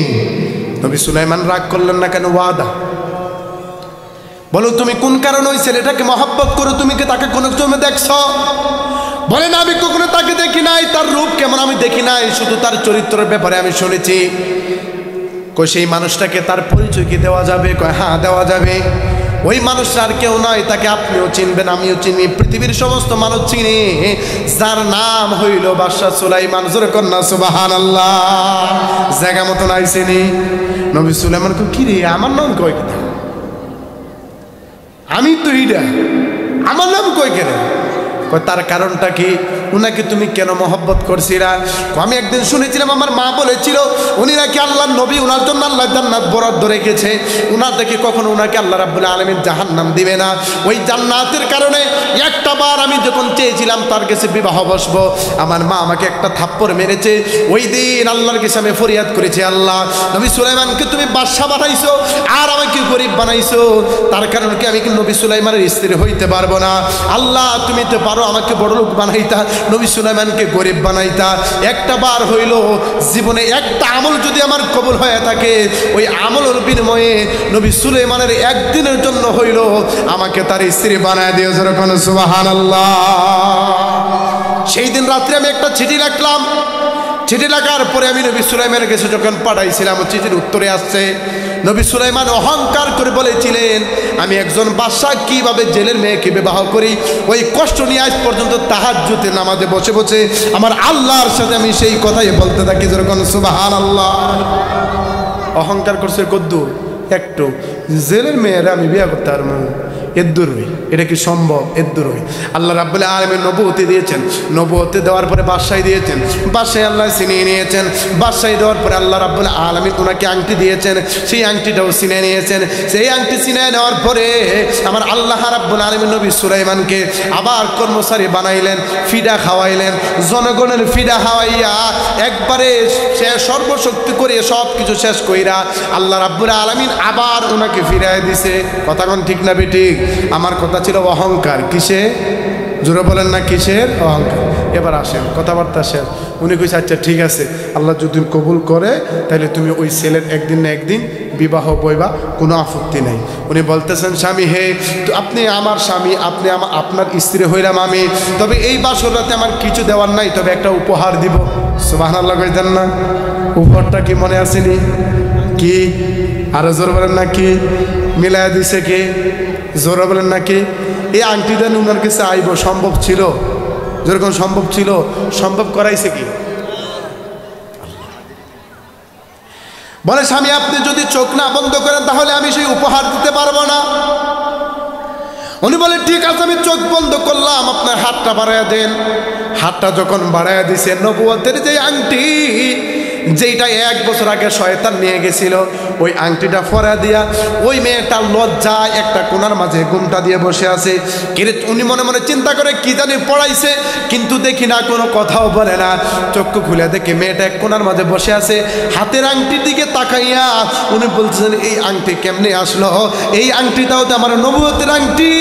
নবী সুলাইমান রাগ করলেন না কেন? ওয়াদা। বলো তুমি কোন কারণে ওই ছেলেটাকে মহব্বত করো? তুমি কি তাকে কোনো চোখে দেখছো? বলে না, আমি কখনো তাকে দেখি নাই, তার রূপ কেমন আমি দেখি নাই, শুধু তার চরিত্রের ব্যাপারে আমি শুনেছি। কই সেই মানুষটাকে তার পরিচয় কি দেওয়া যাবে? কয় হ্যাঁ দেওয়া যাবে। ওই মানুষটা আর কেউ নয়, তাকে আপনিও চিনবেন, আমিও চিনি, পৃথিবীর সমস্ত মানুষ চিনি, যার নাম হইল বাদশা সুলাইমান। জোরে কন্যা সুবহানাল্লাহ। জায়গা মতো নাই চিনি। নবী সুলাইমান কই কি রে, আমার নাম কয় কেন? আমি তো এইটা, আমার নাম কই কেন? তার কারণটা কি? উনাকে তুমি কেন মহব্বত করছিলা? আমি একদিন শুনেছিলাম, আমার মা বলেছিল উনি নাকি আল্লাহর নবী, উনার জন্য আল্লাহ জান্নাত বরাদ্দ রেখেছে, উনার দেখে কখনো উনাকে আল্লাহ রাব্বুল আলামিন জাহান্নাম দিবে না। ওই জান্নাতের কারণে একটা বার আমি যখন চেয়েছিলাম তার কাছে বিবাহ বসবো, আমার মা আমাকে একটা থাপ্পড় মেরেছে। ওই দিন আল্লাহর কাছে আমি ফরিয়াদ করেছি, আল্লাহ নবী সুলাইমানকে তুমি বাদশা বানাইছো আর আমাকে গরিব বানাইছো, তার কারণে কি আমি কি নবী সুলাইমানের স্ত্রী হইতে পারবো না? আল্লাহ তুমি তো পারো আমাকে বড় লোক বানাইতা, নবী সুলাইমানকে গরিব বানাইতা। একটা বার হইল জীবনে একটা আমল যদি আমার কবুল হয়ে থাকে, ওই আমলের বিনিময়ে নবী সুলাইমানের একদিনের জন্য হইল আমাকে তার স্ত্রী বানায় দিও। যেরকম সুবহানাল্লাহ। সেই দিন রাত্রে আমি একটা চিঠি রাখলাম, চিঠি লেখার পরে আমি নবী সুলাইমানের কাছে যখন পাঠাইছিলাম, চিঠির উত্তরে আসছে নবী সুলাইমান অহংকার করে বলেছিলেন আমি একজন বাদশা কিভাবে জেলের মেয়েকে বিবাহ করি, ওই কষ্ট নিয়ে আজ পর্যন্ত তাহাজ্জুদে নামাজে বসে বসে আমার আল্লাহর সাথে আমি সেই কথাই বলতে থাকি। যেরকম সুবহানাল্লাহ। অহংকার করছে কদ্দুর? একটু জেলের মেয়েরা আমি বিয়ে করতে পারবো, এদ্দুর হই, এটা কি সম্ভব? এদ্দুর হই। আল্লাহ রাব্বুল আলামিন নবুয়তি দিয়েছেন, নবুয়তি দেওয়ার পরে বাদশাহী দিয়েছেন, বাদশাহী আল্লাহ ছিনিয়ে নিয়েছেন, বাদশাহী দেওয়ার পরে আল্লাহ রাব্বুল আলামিন ওনাকে আংটি দিয়েছেন, সেই আংটিটাও ছিনিয়ে নিয়েছেন। সেই আংটি ছিনিয়ে নেওয়ার পরে আমার আল্লাহ রাব্বুল আলামিন নবী সুলাইমানকে আবার কর্মচারী বানাইলেন, ফিডা খাওয়াইলেন, জনগণের ফিডা খাওয়াইয়া একবারে সে সর্বশক্তি করে সব কিছু শেষ কইরা আল্লাহ রাব্বুল আলামিন আবার ওনাকে ফিরায় দিছে। কথা কোন ঠিক না বেঠিক? আমার কথা ছিল অহংকার। কিসে? জোরে বলেন না কিসের? অহংকার। এবার আসেন, কথাবার্তা শেষ। উনি কইছে আচ্ছা ঠিক আছে, আল্লাহ যদি কবুল করে তাহলে তুমি ওই ছেলের একদিন না একদিন বিবাহ বইবা, কোনো আপত্তি নেই। উনি বলতেছেন স্বামী হে, আপনি আমার স্বামী, আপনি আপনার স্ত্রী হইলাম আমি, তবে এই বাসর রাতে আমার কিছু দেওয়ার নাই, তবে একটা উপহার দিব। সুবহানাল্লাহ কইতেন না? উপহারটা কি মনে আসেনি? কি? আরো জোর বলেন না কি? মিলায় দিছে কে? জোর বলেন না কি? এই আংটিটা উনার কাছে আইব সম্ভব ছিল? যেরকম সম্ভব ছিল, সম্ভব করাইছে কি? বলে স্বামী আপনি যদি চোখ না বন্ধ করেন তাহলে আমি সেই উপহার দিতে পারবো না। উনি বলে ঠিক আছে আমি চোখ বন্ধ করলাম, আপনার হাতটা বাড়াইয়া দেন। হাতটা যখন বাড়াইয়া দিছে, নবুয়তের যে আংটি যেটা 1 বছর আগে শয়তান নিয়ে গেছিল, ওই আংটিটা ফরা দিয়া ওই মেয়েটা লজ্জায় একটা কোণার মাঝে ঘুমটা দিয়ে বসে আছে। কিন্তু উনি মনে মনে চিন্তা করে কি জানি পড়াইছে, কিন্তু দেখি না কোনো কথাও বলে না। চক্ষু খুলে দেখে মেয়েটা এক কোণার মাঝে বসে আছে, হাতের আংটির দিকে তাকাইয়া উনি বলছেন এই আংটি কেমনে আসলো? এই আংটিটাও তো আমার নবুয়তের আংটি,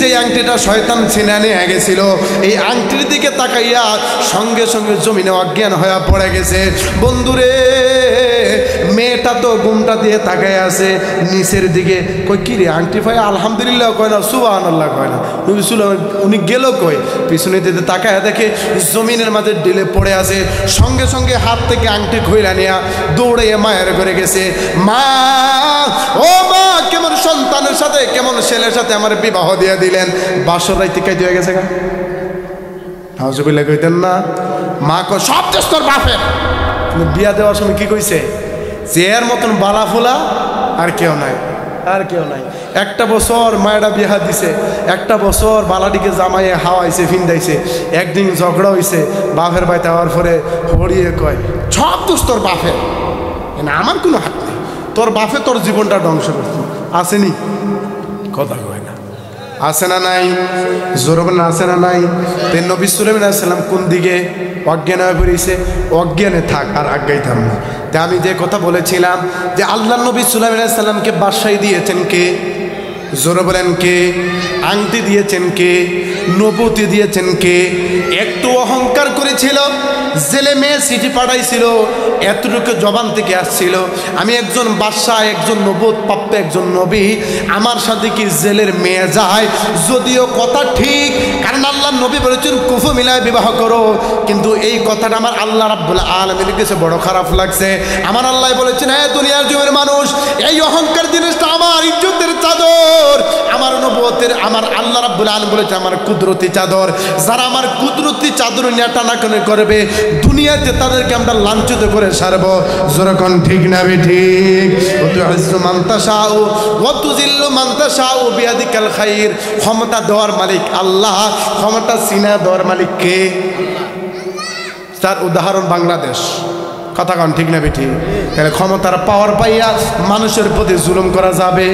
যে আংটিটা শয়তান ছিনে নিয়ে গেছিল। এই আংটির দিকে তাকাইয়া সঙ্গে সঙ্গে জমিনে অজ্ঞান হয়ে পড়ে গেছে। বন্ধুরে, মেয়েটা তো ঘুমটা দিয়ে তাকায় আছে নিচের দিকে, কই কি রে আংটি ভাই আলহামদুলিল্লাহ কয় না, সুবহানাল্লাহ কয় না। নবী সুলাইমান উনি গেল কই? পিছনে দিতে তাকায় দেখে জমিনের মাঝে ঢিলে পড়ে আছে। সঙ্গে সঙ্গে হাত থেকে আংটি খইলা নিয়া দৌড়ে মায়ের ঘরে গেছে। মা, ও মা, কেমন সন্তানের সাথে কেমন ছেলের সাথে আমার বিবাহ দিয়ে দিলেন? বাসর রাইতে কাইতে হয়ে গেছে গা। হাউজুবিল্লাহ কইতেন না? মা কয় সব দেশ তোর বাপের। বিয়া দেওয়ার সময় কি কইছে? যে এর মতন বালাফুলা আর কেউ নাই, আর কেউ নাই। একটা বছর মায়েরা বিয়া দিছে, একটা বছর বালাটিকে জামাইয়ে হাওয়াইছে, ফিন্দাইছে। একদিন ঝগড়া হইছে, বাপের বাড়িতে হওয়ার পরে হরিয়ে কয় সব দোষ তোর বাপের, না আমার কোনো হাত নেই, তোর বাপে তোর জীবনটা ধ্বংস করতো। আসেনি? কথা কয় না, আছে না নাই? জোরবেন আছে না নাই? তেন নবী সুলাইমান আলাইহিস সালাম কোন দিকে অজ্ঞান হয়ে পড়েছে? অজ্ঞানে থাক, আর আজ্ঞাইতাম না। তা আমি যে কথা বলেছিলাম যে আল্লাহ নবী সুলাইমান আলাইহিস সালামকে বাদশাহী দিয়েছেন কে? জোরে বলেন কে? আংটি দিয়েছেন কে? নবুতি দিয়েছেন কে? একটু অহংকার করেছিল, জেলে মেয়ে সিটি পাঠাইছিল, এতটুকু জবান থেকে আসছিল আমি একজন বাদশাহ, একজন নবুত প্রাপ্ত একজন নবী, আমার সাথে কি জেলের মেয়ে যায়? যদিও কথা ঠিক, কারণ আল্লাহ নবী বলেছেন কুফু মিলায় বিবাহ করো, কিন্তু এই কথাটা আমার আল্লাহ রাব্বুল আলামিনের কাছে বড় খারাপ লাগছে। আমার আল্লাহ বলেছেন হে দুনিয়ার জমির মানুষ, এই অহংকার জিনিসটা আমার ইজ্জতের চাদর, আমার নবুয়তের, আমার আল্লাহ রাব্বুল আলামিন বলেছে আমার কুদরতি চাদর। যারা আমার কুদরতি চাদর নিয়ে টানাটানি করবে দুনিয়াতে তাদেরকে আমরা লাঞ্ছিত করে সারব। যেরকম ঠিক না ঠিক? তুইজ্জু মান তাশাউ ওয়া তুযিল্লু মান তাশাউ বিয়াদিকাল খাইর। ক্ষমতা দেওয়ার মালিক আল্লাহ, ক্ষমতা সিনা দেওয়ার মালিক কে? তার উদাহরণ বাংলাদেশ। কথা কন ঠিক না বেঠি? তাহলে ক্ষমতার পাওয়ার পাইয়া মানুষের প্রতি জুলুম করা যাবে?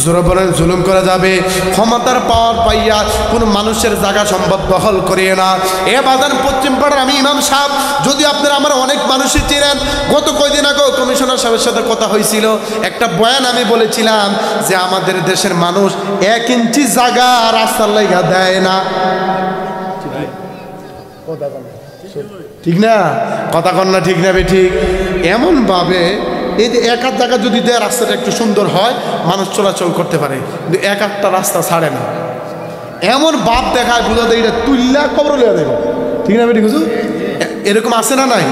জোরে বলেন, জুলুম করা যাবে? ক্ষমতার পাওয়ার পাইয়া কোন মানুষের জায়গা সম্পদ দখল করিয়ে না। এ বাজান পশ্চিম পাড়ার আমি ইমাম সাহেব, যদি আপনারা আমার অনেক মানুষই চিনেন, গত কয়দিন আগে কমিশনার সাহেবের সাথে কথা হয়েছিল, একটা বয়ান আমি বলেছিলাম যে আমাদের দেশের মানুষ 1 ইঞ্চি জায়গা রাস্তার লাইগা দেয় না। ঠিক না? কথা কন না ঠিক না বে ঠিক? এমনভাবে এই যে এক হাত জায়গা যদি দেয় রাস্তাটা একটু সুন্দর হয়, মানুষ চলাচল করতে পারে, কিন্তু এক একটা রাস্তা ছাড়ে না। এমন বাপ দেখায় বুঝা দেয় এটা তুল্লা কবর লিয়া দেব। ঠিক না বেটি? কিছু এরকম আছে না নাই?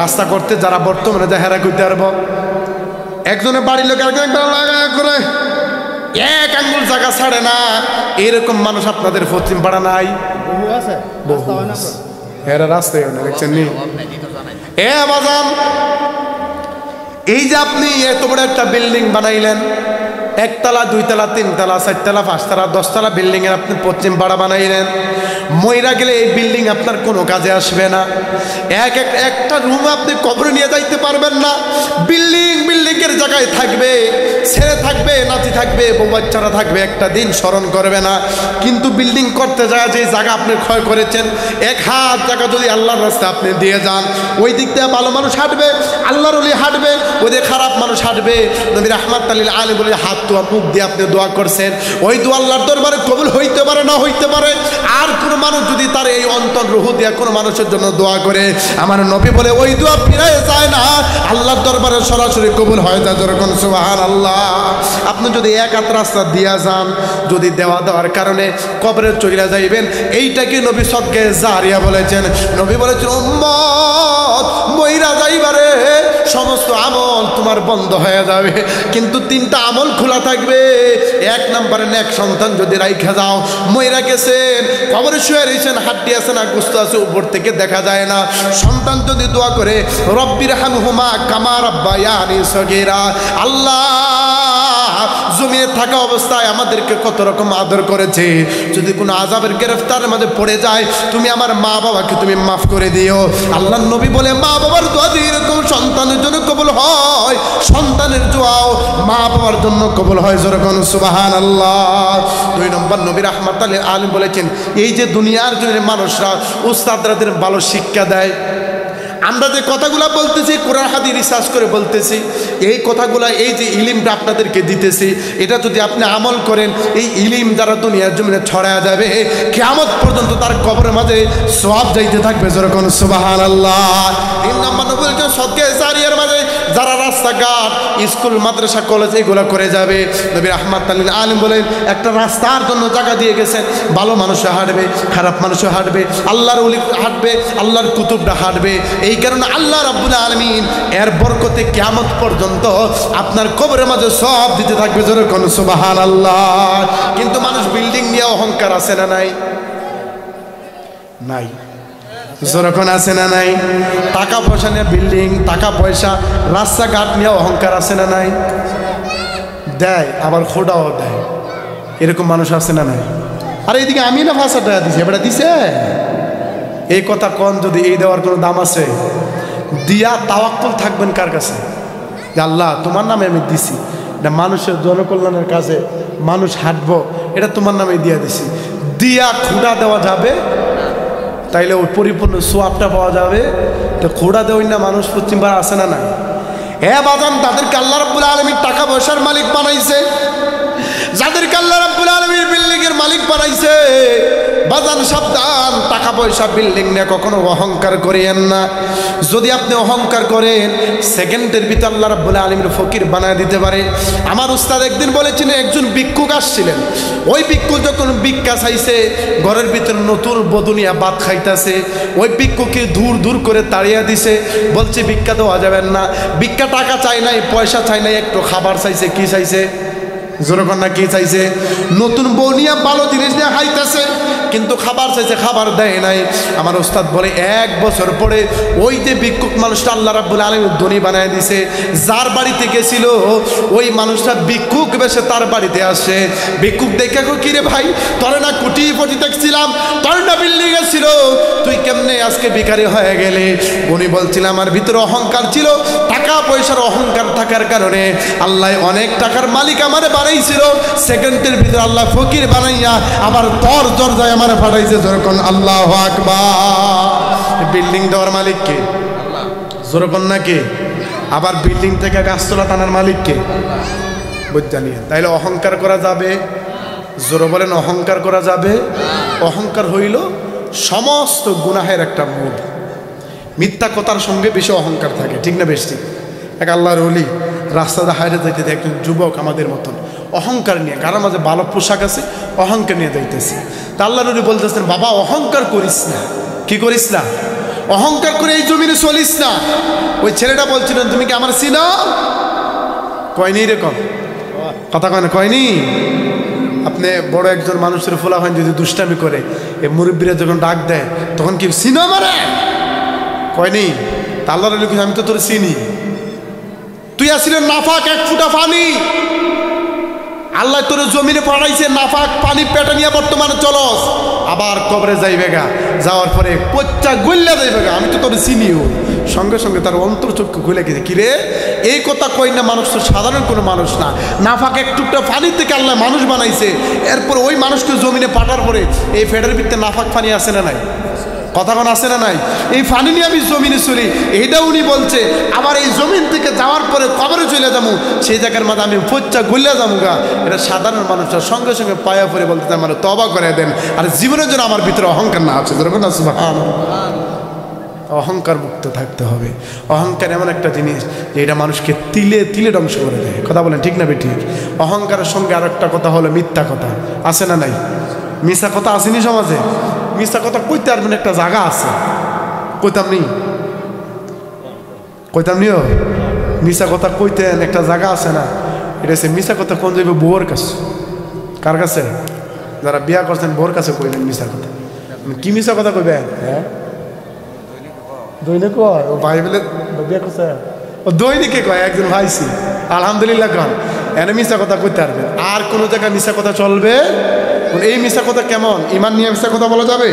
রাস্তা করতে যারা বর্তমানে যা হেরা করতে পারবো, একজনের বাড়ির লোক করে 1 আঙ্গুল জায়গা ছাড়ে না, এরকম মানুষ আপনাদের পশ্চিম পাড়া নাই? বহু আছে, বহু আছে। এরা রাস্তায় দেখছেন নি? এ বাজান, এই যে আপনি এত বড় একটা বিল্ডিং বানাইলেন, 1 তলা 2 তলা 3 তলা 4 তলা 5 তলা 10 তলা বিল্ডিং এর আপনি পশ্চিম পাড়া বানাইলেন, মইরা গেলে এই বিল্ডিং আপনার কোনো কাজে আসবে না। একটা রুম আপনি কবরে নিয়ে যাইতে পারবেন না। বিল্ডিং এর জায়গায় থাকবে, ছেড়ে থাকবে, নাতি থাকবে, বউ বাচ্চারা থাকবে, একটা দিন স্মরণ করবে না। কিন্তু বিল্ডিং করতে যায় যে জায়গা আপনি ক্ষয় করেছেন, 1 হাত জায়গা যদি আল্লাহর রাস্তায় আপনি দিয়ে যান, ওই দিক দিয়ে ভালো মানুষ হাঁটবে, আল্লাহর ওলি হাঁটবে, ওই দিকে খারাপ মানুষ হাঁটবে। নবী রাহমাতুল লিল আলামিন বলে হাত তোয়া মুখ দিয়ে আপনি দোয়া করছেন, ওই দোয়া আল্লাহর দরবারে কবুল হইতে পারে, না হইতে পারে। আর কোন মানুষ যদি তার এই অন্তর রুহ দিয়ে কোনো মানুষের জন্য দোয়া করে, আমার নবী বলে ওই দোয়া ফিরায় যায় না, আল্লাহর দরবারে সরাসরি কবুল হয়ে যায়। যেরকম সুবহানাল্লাহ। আপনি যদি 1 হাত রাস্তা দিয়া যান, যদি দেওয়ার কারণে কবরে চলে যাইবেন, এইটাকে নবী সদকে জারিয়া বলেছেন। নবী বলেছেন উম্মত মইরা যাইবারে সমস্ত আমল তোমার বন্ধ হয়ে যাবে, কিন্তু 3টা আমল খোলা থাকবে। 1 নম্বরে নেক সন্তান যদি রাইখা যাও, মইরা গেছেন, কবরে শুয়ে রয়েছেন, হাড্ডি আছে না গোস্ত আছে, উপর থেকে দেখা যায় না। সন্তান যদি দোয়া করে রব্বির হামহুমা কামা রাব্বায়ানি সগীরা, আল্লাহ জমিয়ে থাকা অবস্থায় আমাদেরকে কত রকম আদর করেছে, যদি কোনো আযাবের গ্রেফতারের মধ্যে পড়ে যায়, তুমি আমার মা বাবাকে তুমি মাফ করে দিও। আল্লাহর নবী বলে মা বাবার দোয়া যদি এরকম সন্তানের জন্য কবুল হয়, সন্তানের দোয়াও মা বাবার জন্য কবুল হয়। যেরকম সুবহানাল্লাহ। 2 নম্বর নবী রাহমাতুল লিল আলামিন বলেছেন, এই যে দুনিয়ার জন্য মানুষরা উস্তাদরা ভালো শিক্ষা দেয়, আমরা যে কথাগুলো বলতেছি কোরআন হাদিস রিসার্চ করে বলতেছি, এই কথাগুলো, এই যে ইলমটা আপনাদেরকে দিতেছি, এটা যদি আপনি আমল করেন, এই ইলম দ্বারা দুনিয়ার জমিনে ছড়ায়া যাবে, কিয়ামত পর্যন্ত তার কবরের মাঝে সওয়াব যাইতে থাকবে। যেরকম সুবহানাল্লাহ। 3 নম্বর নবী বলেছেন সদকা জারিয়ার মাঝে যারা রাস্তাঘাট, স্কুল, মাদ্রাসা, কলেজ এগুলো করে যাবে, নবী রাহমাতুল লিল আলামিন বলেন একটা রাস্তার জন্য জায়গা দিয়ে গেছেন, ভালো মানুষও হাঁটবে, খারাপ মানুষও হাঁটবে, আল্লাহর ওলি হাঁটবে, আল্লাহর কুতুবরা হাঁটবে। এই কারণে আল্লাহ রাব্বুল আলামিন এর বরকতে কিয়ামত পর্যন্ত আপনার কবরের মাঝে সব দিতে থাকবে। যেরকম সুবহানাল্লাহ। কিন্তু মানুষ বিল্ডিং নিয়ে অহংকার আছে না নাই? নাই। যখন আছে না নাই? টাকা পয়সা নিয়ে বিল্ডিং, টাকা পয়সা রাস্তাঘাট নিয়ে অহংকার আছে না নাই? দেয়, আবার খোটাও দেয়। এরকম মানুষ আছে না নাই? আর এইদিকে আমি না 5,000 টাকা দিছি, এবারে দিছে। এই কথা কোন যদি এই দেওয়ার কোনো দাম আছে? দিয়া তাওয়াক্কুল থাকবেন কার কাছে? যে আল্লাহ তোমার নামে আমি দিছি, এটা মানুষের জনকল্যাণের কাছে মানুষ হাঁটবো, এটা তোমার নামে দিয়া দিছি। দিয়া খুঁড়া দেওয়া যাবে? তাইলে ওই পরিপূর্ণ সোয়াবটা পাওয়া যাবে। তো খোড়া দেওয়াই না মানুষ পশ্চিমবার আসে না না? হ্যাঁ বাজান, তাদেরকে আল্লাহ রাব্বুল আলামিন টাকা পয়সার মালিক বানাইছে, যাদেরকে আল্লাহ রাব্বুল আলামিন বিল্ডিংয়ের মালিক বানাইছে, বাজান সাবধান, টাকা পয়সা বিল্ডিং নিয়ে কখনো অহংকার করিয়েন না। যদি আপনি অহংকার করেন, সেকেন্ডের ভিতরে আল্লাহ রাব্বুল আলামিন ফকির বানায় দিতে পারে। আমার উস্তাদ একদিন বলেছিলেন, একজন ভিক্ষুক আসছিলেন, ওই ভিক্ষুক যখন ভিক্ষা চাইছে, ঘরের ভিতরে নতুন বদুনিয়া ভাত খাইতেছে, ওই ভিক্ষুকে দূর দূর করে তাড়িয়ে দিছে, বলছে ভিক্ষা দেওয়া যাবেন না। ভিক্ষা টাকা চাই নাই, পয়সা চাই নাই, একটু খাবার চাইছে। কি চাইছে? যেরকম না কি চাইছে? নতুন বউনিয়া ভালো জিনিস নিয়ে খাইতেছে, কিন্তু খাবার চাইছে, খাবার দেয় নাই। আমার ওস্তাদ বলে 1 বছর পরে ওই যে ভিক্ষুক মানুষটা আল্লাহ রাব্বুল আলামিন ধনী বানায় দিছে, যার বাড়িতে গেছিল ওই মানুষটা ভিক্ষুক বেশে তার বাড়িতে আসে। ভিক্ষুক দেখে কি রে ভাই, তোর না কোটিপতি দেখছিলাম, তোর না বিল্ডিং ছিল, তুই কেমনে আজকে ভিখারি হয়ে গেলে? উনি বলছিল আমার ভিতরে অহংকার ছিল, টাকা পয়সার অহংকার থাকার কারণে আল্লাহ অনেক টাকার মালিক আমার বানাইছিল, সেকেন্ডের ভিতরে আল্লাহ ফকির বানাইয়া আবার তোর দরজায় আমার পাঠাইছে। যখন আল্লাহু আকবার। বিল্ডিং দেওয়ার মালিক কে? যেরকম নাকি? আবার বিল্ডিং থেকে গাছতলা টানার মালিক কে? বুঝজানি। তাইলে অহংকার করা যাবে? জোরে বলেন, অহংকার করা যাবে? অহংকার হইল সমস্ত গুনাহের একটা মূল। মিথ্যা কথার সঙ্গে বেশি অহংকার থাকে, ঠিক না? বেশি এক আল্লাহর ওলি রাস্তাতে হাইরে যাইতে একজন যুবক আমাদের মতন অহংকার নিয়ে, কারোর মাঝে ভালো পোশাক আছে, অহংকার নিয়ে যাইতেছে। তা আল্লাহর ওলি বলতেছেন, বাবা অহংকার করিস না। কি করিস না? অহংকার করে এই জমিনে চলিস না। ওই ছেলেটা বলছিলেন, তুমি কি আমার চিনো? কয়নি এরকম কথা, কয় না? কয়নি? আপনি বড় একজন মানুষের ফোলাফান যদি দুষ্টামি করে, এই মুরব্বীরা যখন ডাক দেয়, তখন কি চিনো আমারে? কয়নি? তা আল্লাহর ওলি কইছে, আমি তো তোর চিনি। তুই আসিলেন নাফাক 1 ফুটা পানি, আল্লাহ তোর জমিনে পাঠাইছে নাফাক পানি পেটে নিয়ে বর্তমানে চলস, আবার কবরে যাইবে গা, যাওয়ার পরে পচ্চা গল্লা যাইবে গা, আমি তো তোর চিনিও। সঙ্গে সঙ্গে তার অন্তর্চক্ষু খুলে গেছে। কিরে, এই কথা কই না, মানুষ তো সাধারণ কোনো মানুষ না, নাফাক 1 টুকটা পানি থেকে আল্লাহ মানুষ বানাইছে। এরপর ওই মানুষকে জমিনে পাঠার পরে এই ফেডার ভিত্তে নাফাক পানি আসে না নাই? কথা কোন আসে না নাই? এই পানি নিয়ে আমি জমিনে চলি, এইটা উনি বলছে। আবার এই জমিন থেকে যাওয়ার পরে কবরে চলে যাবো, সেই জায়গার মাঝে আমি পচ্চা গলিয়া যাবো গা। এটা সাধারণ মানুষরা সঙ্গে সঙ্গে পায়া পরে বলতে আমার তবা করে দেন, আর জীবনের জন্য আমার ভিতরে অহংকার না আছে। অহংকার মুক্ত থাকতে হবে। অহংকার এমন একটা জিনিস যে এটা মানুষকে তিলে তিলে ধ্বংস করে দেয়। কথা বলেন ঠিক না বেঠিক? অহংকারের সঙ্গে আর একটা কথা হলো মিথ্যা কথা। আছে না নাই? মিথ্যা কথা আসেনি সমাজে? মিথ্যা কথা কইতে পারবেন একটা জায়গা আছে, কইতাম নি? কইতাম নিও? মিথ্যা কথা কইতেন একটা জায়গা আছে না? এটা হচ্ছে মিথ্যা কথা কোন যাইবে? বউর কাছে। কার কাছে? যারা বিয়া করছেন বউর কাছে কইবেন মিথ্যা কথা। কি মিথ্যা কথা কইবেন? হ্যাঁ, দৈনিক কয় ও ভাই বলে বিয়া করছে, ও দৈনিকে কয় একজন ভাইছি আলহামদুলিল্লাহ কন, এনে মিথ্যা কথা কইতে পারবেন। আর কোনো জায়গায় মিথ্যা কথা চলবে? এই মিথ্যা কথা কেমন? ইমান নিয়ে মিথ্যা কথা বলা যাবে?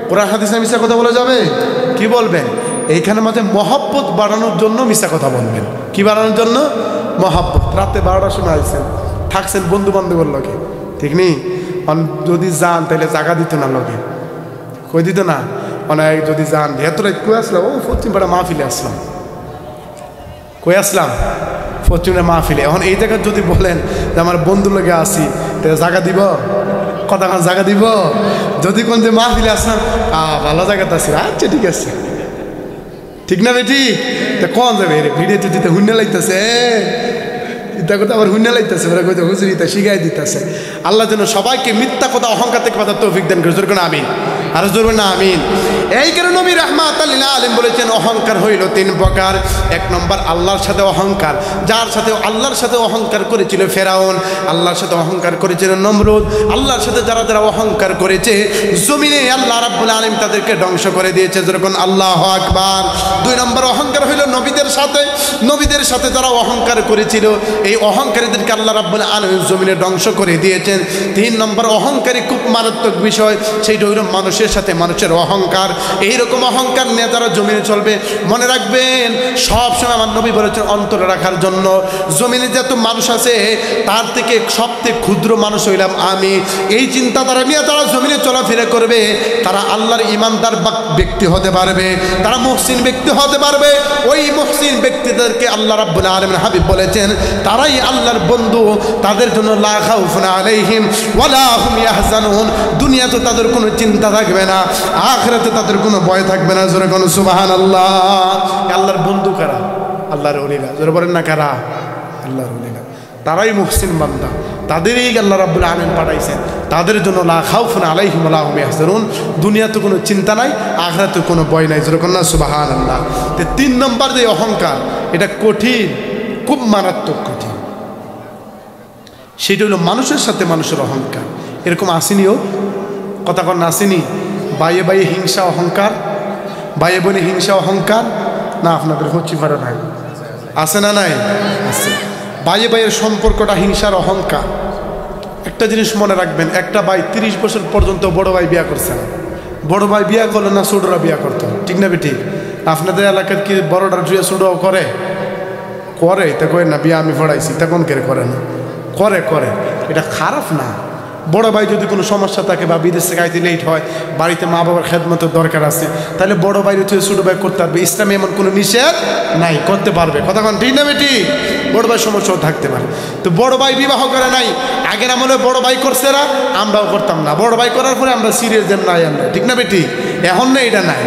কোরআন হাদিসে মিথ্যা কথা বলা যাবে? কি বলবেন? এইখানে মাঝে মহব্বত বাড়ানোর জন্য মিথ্যা কথা বলবেন। কি বাড়ানোর জন্য? মহব্বত। রাতে 12টার সময় আসছেন, থাকছেন বন্ধু বান্ধবের লগে, ঠিক নেই? যদি যান তাহলে জায়গা দিত না লগে, কই দিত না? অনেক যদি যান ভেতরে কই আসলাম, ও পশ্চিম পাড়া মাহফিলে আসলাম, কই আসলাম? পশ্চিমে মাহফিলে। এখন এই জায়গায় যদি বলেন যে আমার বন্ধু লগে আসি, তাহলে জায়গা দিব? কথা কান জায়গা দিব? যদি কোন যে মাহফিলে আসলাম, ভালো জায়গাতে আসি, আচ্ছা ঠিক আছে, ঠিক না বেটি? তা কোন যাবে? ভিডিও দিতে হুন্ডে লাগতেছে, ইত্যা কথা আবার হুইনা লাইতেছে, ওরা কইতে হুজুর ইত্যা শিখাই দিতেছে। আল্লাহ যেন সবাইকে মিথ্যা কথা অহংকার থেকে বাঁচার তৌফিক দেন করে জোর করে আমিন, আর জোর না আমিন। এই কারণে নবী রাহমাতাল লিল আলামিন বলেছেন অহংকার হইল 3 প্রকার। 1 নম্বর আল্লাহর সাথে অহংকার, যার সাথে আল্লাহর সাথে অহংকার করেছিল ফেরাউন, আল্লাহর সাথে অহংকার করেছিল নমরুদ, আল্লাহর সাথে যারা যারা অহংকার করেছে জমিনে আল্লাহ রাব্বুল আলামিন তাদেরকে ধ্বংস করে দিয়েছে, যেরকম আল্লাহু আকবার। 2 নম্বর অহংকার হইল নবীদের সাথে, নবীদের সাথে যারা অহংকার করেছিল এই অহংকারীদেরকে আল্লাহ রাব্বুল আলামিন জমিনে ধ্বংস করে দিয়েছেন। 3 নম্বর অহংকারী খুব মারাত্মক বিষয়, সেইটা হইল মানুষের সাথে মানুষের অহংকার। এইরকম অহংকার নিয়ে যারা জমিনে চলবে, মনে রাখবেন সবসময় আমার নবী বলেছেন অন্তরে রাখার জন্য, জমিনে যত মানুষ আছে তার থেকে সবথেকে ক্ষুদ্র মানুষ হইলাম আমি। এই চিন্তাধারা নিয়ে তারা জমিনে চলাফেরা করবে, তারা আল্লাহর ইমানদার ব্যক্তি হতে পারবে, তারা মুহসিন ব্যক্তি হতে পারবে। ওই মুহসিন ব্যক্তিদেরকে আল্লাহ রাব্বুল আলামিন হাবিব বলেছেন তারাই আল্লাহর বন্ধু, তাদের জন্য লা খাউফুন আলাইহিম ওয়ালা হুম ইয়াহজানুন। দুনিয়াতে তাদের কোনো চিন্তা থাকবে না, আখিরাতে তাদের কোনো ভয় থাকবে না। জোরে কোন সুবহানাল্লাহ। আল্লাহর বন্ধু কারা? আল্লাহর ওলিরা। জোরে বলেন না কারা? আল্লাহর ওলিরা। তারাই মুহসিন বান্দা, তাদেরই আল্লাহ রাব্বুল আলামিন পাঠাইছেন, তাদের জন্য লা খাউফুন আলাইহিম ওয়ালা হুম ইয়াহজানুন। দুনিয়াতে কোনো চিন্তা নাই, আখিরাতে কোনো ভয় নাই। জোরে কোন না সুবহানাল্লাহ। 3 নম্বর যে অহংকার, এটা কঠিন, খুব মারাত্মক কঠিন। সেটা হলো মানুষের সাথে মানুষের অহংকার। এরকম আসেনিও, কথা কন আসেনি? বাইয়ে বাইয়ে হিংসা অহংকার, বাইয়ে বোনে হিংসা অহংকার না? আপনাদের হচ্ছি পারে নাই? আছে না নাই? আছে। বাইয়ে বাইয়ের সম্পর্কটা হিংসার অহংকার। একটা জিনিস মনে রাখবেন, একটা ভাই 30 বছর পর্যন্ত বড় ভাই বিয়া করছে না। বড় ভাই বিয়া করলে না ছোটরা বিয়া করতো, ঠিক না বেঠিক? আপনাদের এলাকার কি বড়টার জুয়ে ছোটও করে? করে তা কয় না বিয়া আমি পড়াইছি, তখন কে করে না? করে করে। এটা খারাপ না। বড় ভাই যদি কোনো সমস্যা থাকে বা বিদেশ থেকে আইতে লেট হয়, বাড়িতে মা বাবার খেদমতের দরকার আছে, তাহলে বড় ভাই হচ্ছে ছোটো ভাই করতে পারবে। ইসলামে এমন কোনো নিষেধ নাই, করতে পারবে। কথা কন ঠিক না বেটি? বড় ভাই সমস্যাও থাকতে পারে। তো বড় ভাই বিবাহ করে নাই, আগের আমলে বড় ভাই করছে না, আমরাও করতাম না। বড় ভাই করার পরে আমরা সিরিয়াস দেন নাই, আমরা ঠিক না বেটি? এখন না এটা নাই।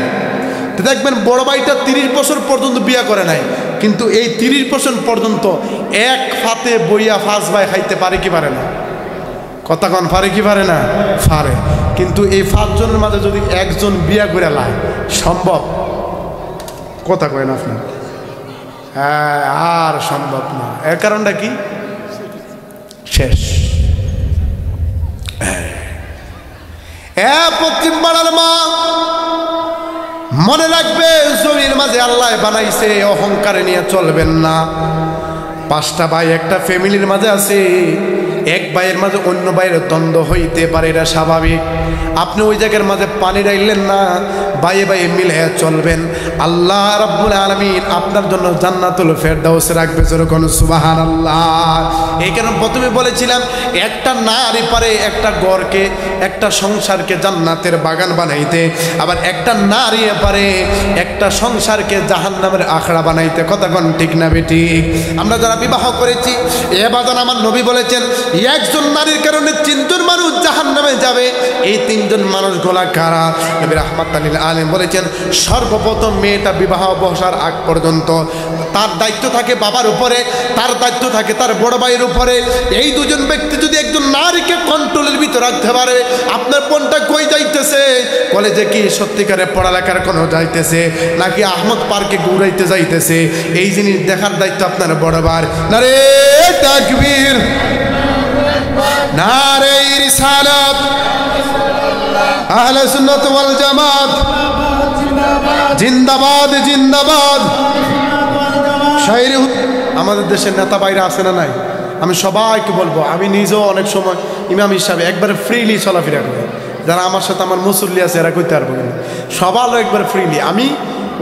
তো দেখবেন বড় ভাইটা 30 বছর পর্যন্ত বিয়ে করে নাই, কিন্তু এই 30 বছর পর্যন্ত এক ফাতে বইয়া 5 ভাই খাইতে পারে কি পারে না? কথা কন পারে কি পারে না? পারে। কিন্তু এই 5 জনের মাঝে যদি একজন বিয়া করে লায়, সম্ভব? কথা কয় না আপনার? হ্যাঁ, আর সম্ভব না। এর কারণটা কি? শেষ। পশ্চিম পাড়ার মা, মনে রাখবে জমির মাঝে আল্লাহ বানাইছে, অহংকারে নিয়ে চলবেন না। 5টা ভাই একটা ফ্যামিলির মাঝে আছে, এক ভাইয়ের মাঝে অন্য ভাইয়ের দ্বন্দ্ব হইতে পারে, এটা স্বাভাবিক। আপনি ওই জায়গার মাঝে পানি ডাইলেন না, ভাইয়ে ভাইয়ে মিলে চলবেন। আল্লাহ রাব্বুল আলামিন আপনার জন্য জান্নাতুল ফেরদাউস রাখবে। যেরকম সুবহানাল্লাহ। এই কারণে প্রথমে বলেছিলাম একটা নারী পারে একটা ঘরকে, একটা সংসারকে জান্নাতের বাগান বানাইতে, আবার একটা নারী পারে একটা সংসারকে জাহান্নামের আখড়া বানাইতে। কথা কোন ঠিক না বেটি? আমরা যারা বিবাহ করেছি, এ বাজান আমার নবী বলেছেন একজন নারীর কারণে 3 জন মানুষ জাহান্নামে যাবে। এই 3 জন মানুষ গোলা কারা? নবী রাহমাতুল লিল আলামিন বলেছেন সর্বপ্রথম মেয়েটা বিবাহ বসার আগ পর্যন্ত তার দায়িত্ব থাকে বাবার উপরে, তার দায়িত্ব থাকে তার বড় ভাইয়ের উপরে। এই 2 জন ব্যক্তি যদি একজন নারীকে কন্ট্রোলের ভিতরে রাখতে পারে, আপনার বোনটা কই যাইতেছে, কলেজে কি সত্যিকারে পড়ালেখার কোনো যাইতেছে নাকি আহমদ পার্কে ঘুরাইতে যাইতেছে, এই জিনিস দেখার দায়িত্ব আপনার বড় ভাই। নারে তাকবীর, নারে রিসালাত, আহলে সুন্নাত ওয়াল জামাত জিন্দাবাদ জিন্দাবাদ। শায়রি আমাদের দেশের নেতা বাইরে আছে না নাই? আমি সবাইকে বলবো, আমি নিজেও অনেক সময় ইমাম হিসাবে একবারে ফ্রিলি চলাফেরা করি। যারা আমার সাথে আমার মুসল্লি আছে এরা কইতে পারবো, কিন্তু সবারও একবার ফ্রিলি। আমি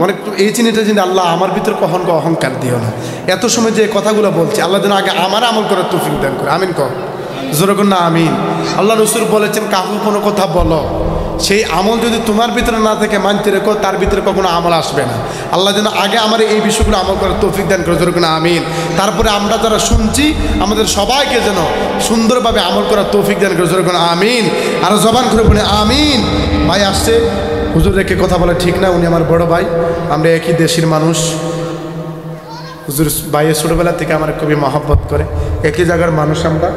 অনেক এই চিনিটা চিন্তা আল্লাহ আমার ভিতরে কখন অহংকার দিও না। এত সময় যে কথাগুলো বলছি, আল্লাহ যেন আগে আমার আমল করার তৌফিক দান করে। আমিন কর, যেরকম না আমিন। আল্লাহ রাসূল বলেছেন কাউকে কোনো কথা বলো, সেই আমল যদি তোমার ভিতরে না থাকে মানতে রেখো, তার ভিতরে কখনো আমল আসবে না। আল্লাহ যেন আগে আমার এই বিষয়গুলো আমল করার তৌফিক দান করে, যেরকম না আমিন। তারপরে আমরা যারা শুনছি আমাদের সবাইকে যেন সুন্দরভাবে আমল করার তৌফিক দান করে, যেরকম আমিন। আর জবান করে বলে আমিন। ভাই আসছে, হুজুর রেখে কথা বলা ঠিক না, উনি আমার বড় ভাই, আমরা একই দেশের মানুষ। হুজুর ভাইয়ের ছোটোবেলা থেকে আমার খুবই মহব্বত করে। একই জায়গার মানুষ আমরা,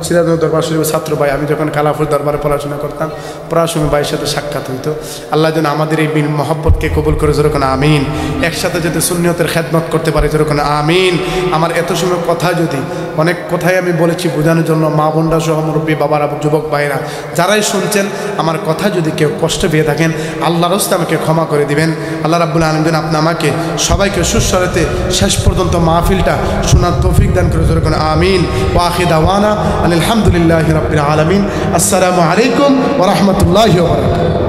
সিরাজগঞ্জ দরবার শরীফের ছাত্র ভাই। আমি যখন কালাপুর দরবারে পড়াশোনা করতাম, পড়ার সময় ভাইয়ের সাথে সাক্ষাৎ হইতো। আল্লাহ যেন আমাদের এই মহব্বতকে কবুল করে, যেরকম আমিন। একসাথে যদি সুন্নিয়তের খেদমত করতে পারি, যেরকম আমিন। আমার এত সময় কথা যদি অনেক কথাই আমি বলেছি বোঝানোর জন্য, মা বোনরা সহ মুরব্বী বাবারা, যুবক ভাইরা যারাই শুনছেন, আমার কথা যদি কেউ কষ্ট পেয়ে থাকেন, আল্লাহর রাস্তায় আমাকে ক্ষমা করে দিবেন। আল্লাহ রাব্বুল আলামিন আপনি আমাকে সবাইকে সুস্বরেতে শেষ পর্যন্ত মাহফিলটা শোনার তৌফিক দান করে, যেরকম আমিন। ওয়া আখির দাওয়ানা আলহামদুলিল্লাহি রাব্বিল আলামিন। আসসালামু আলাইকুম ওয়া রাহমাতুল্লাহি ওয়া বারাকাতুহু।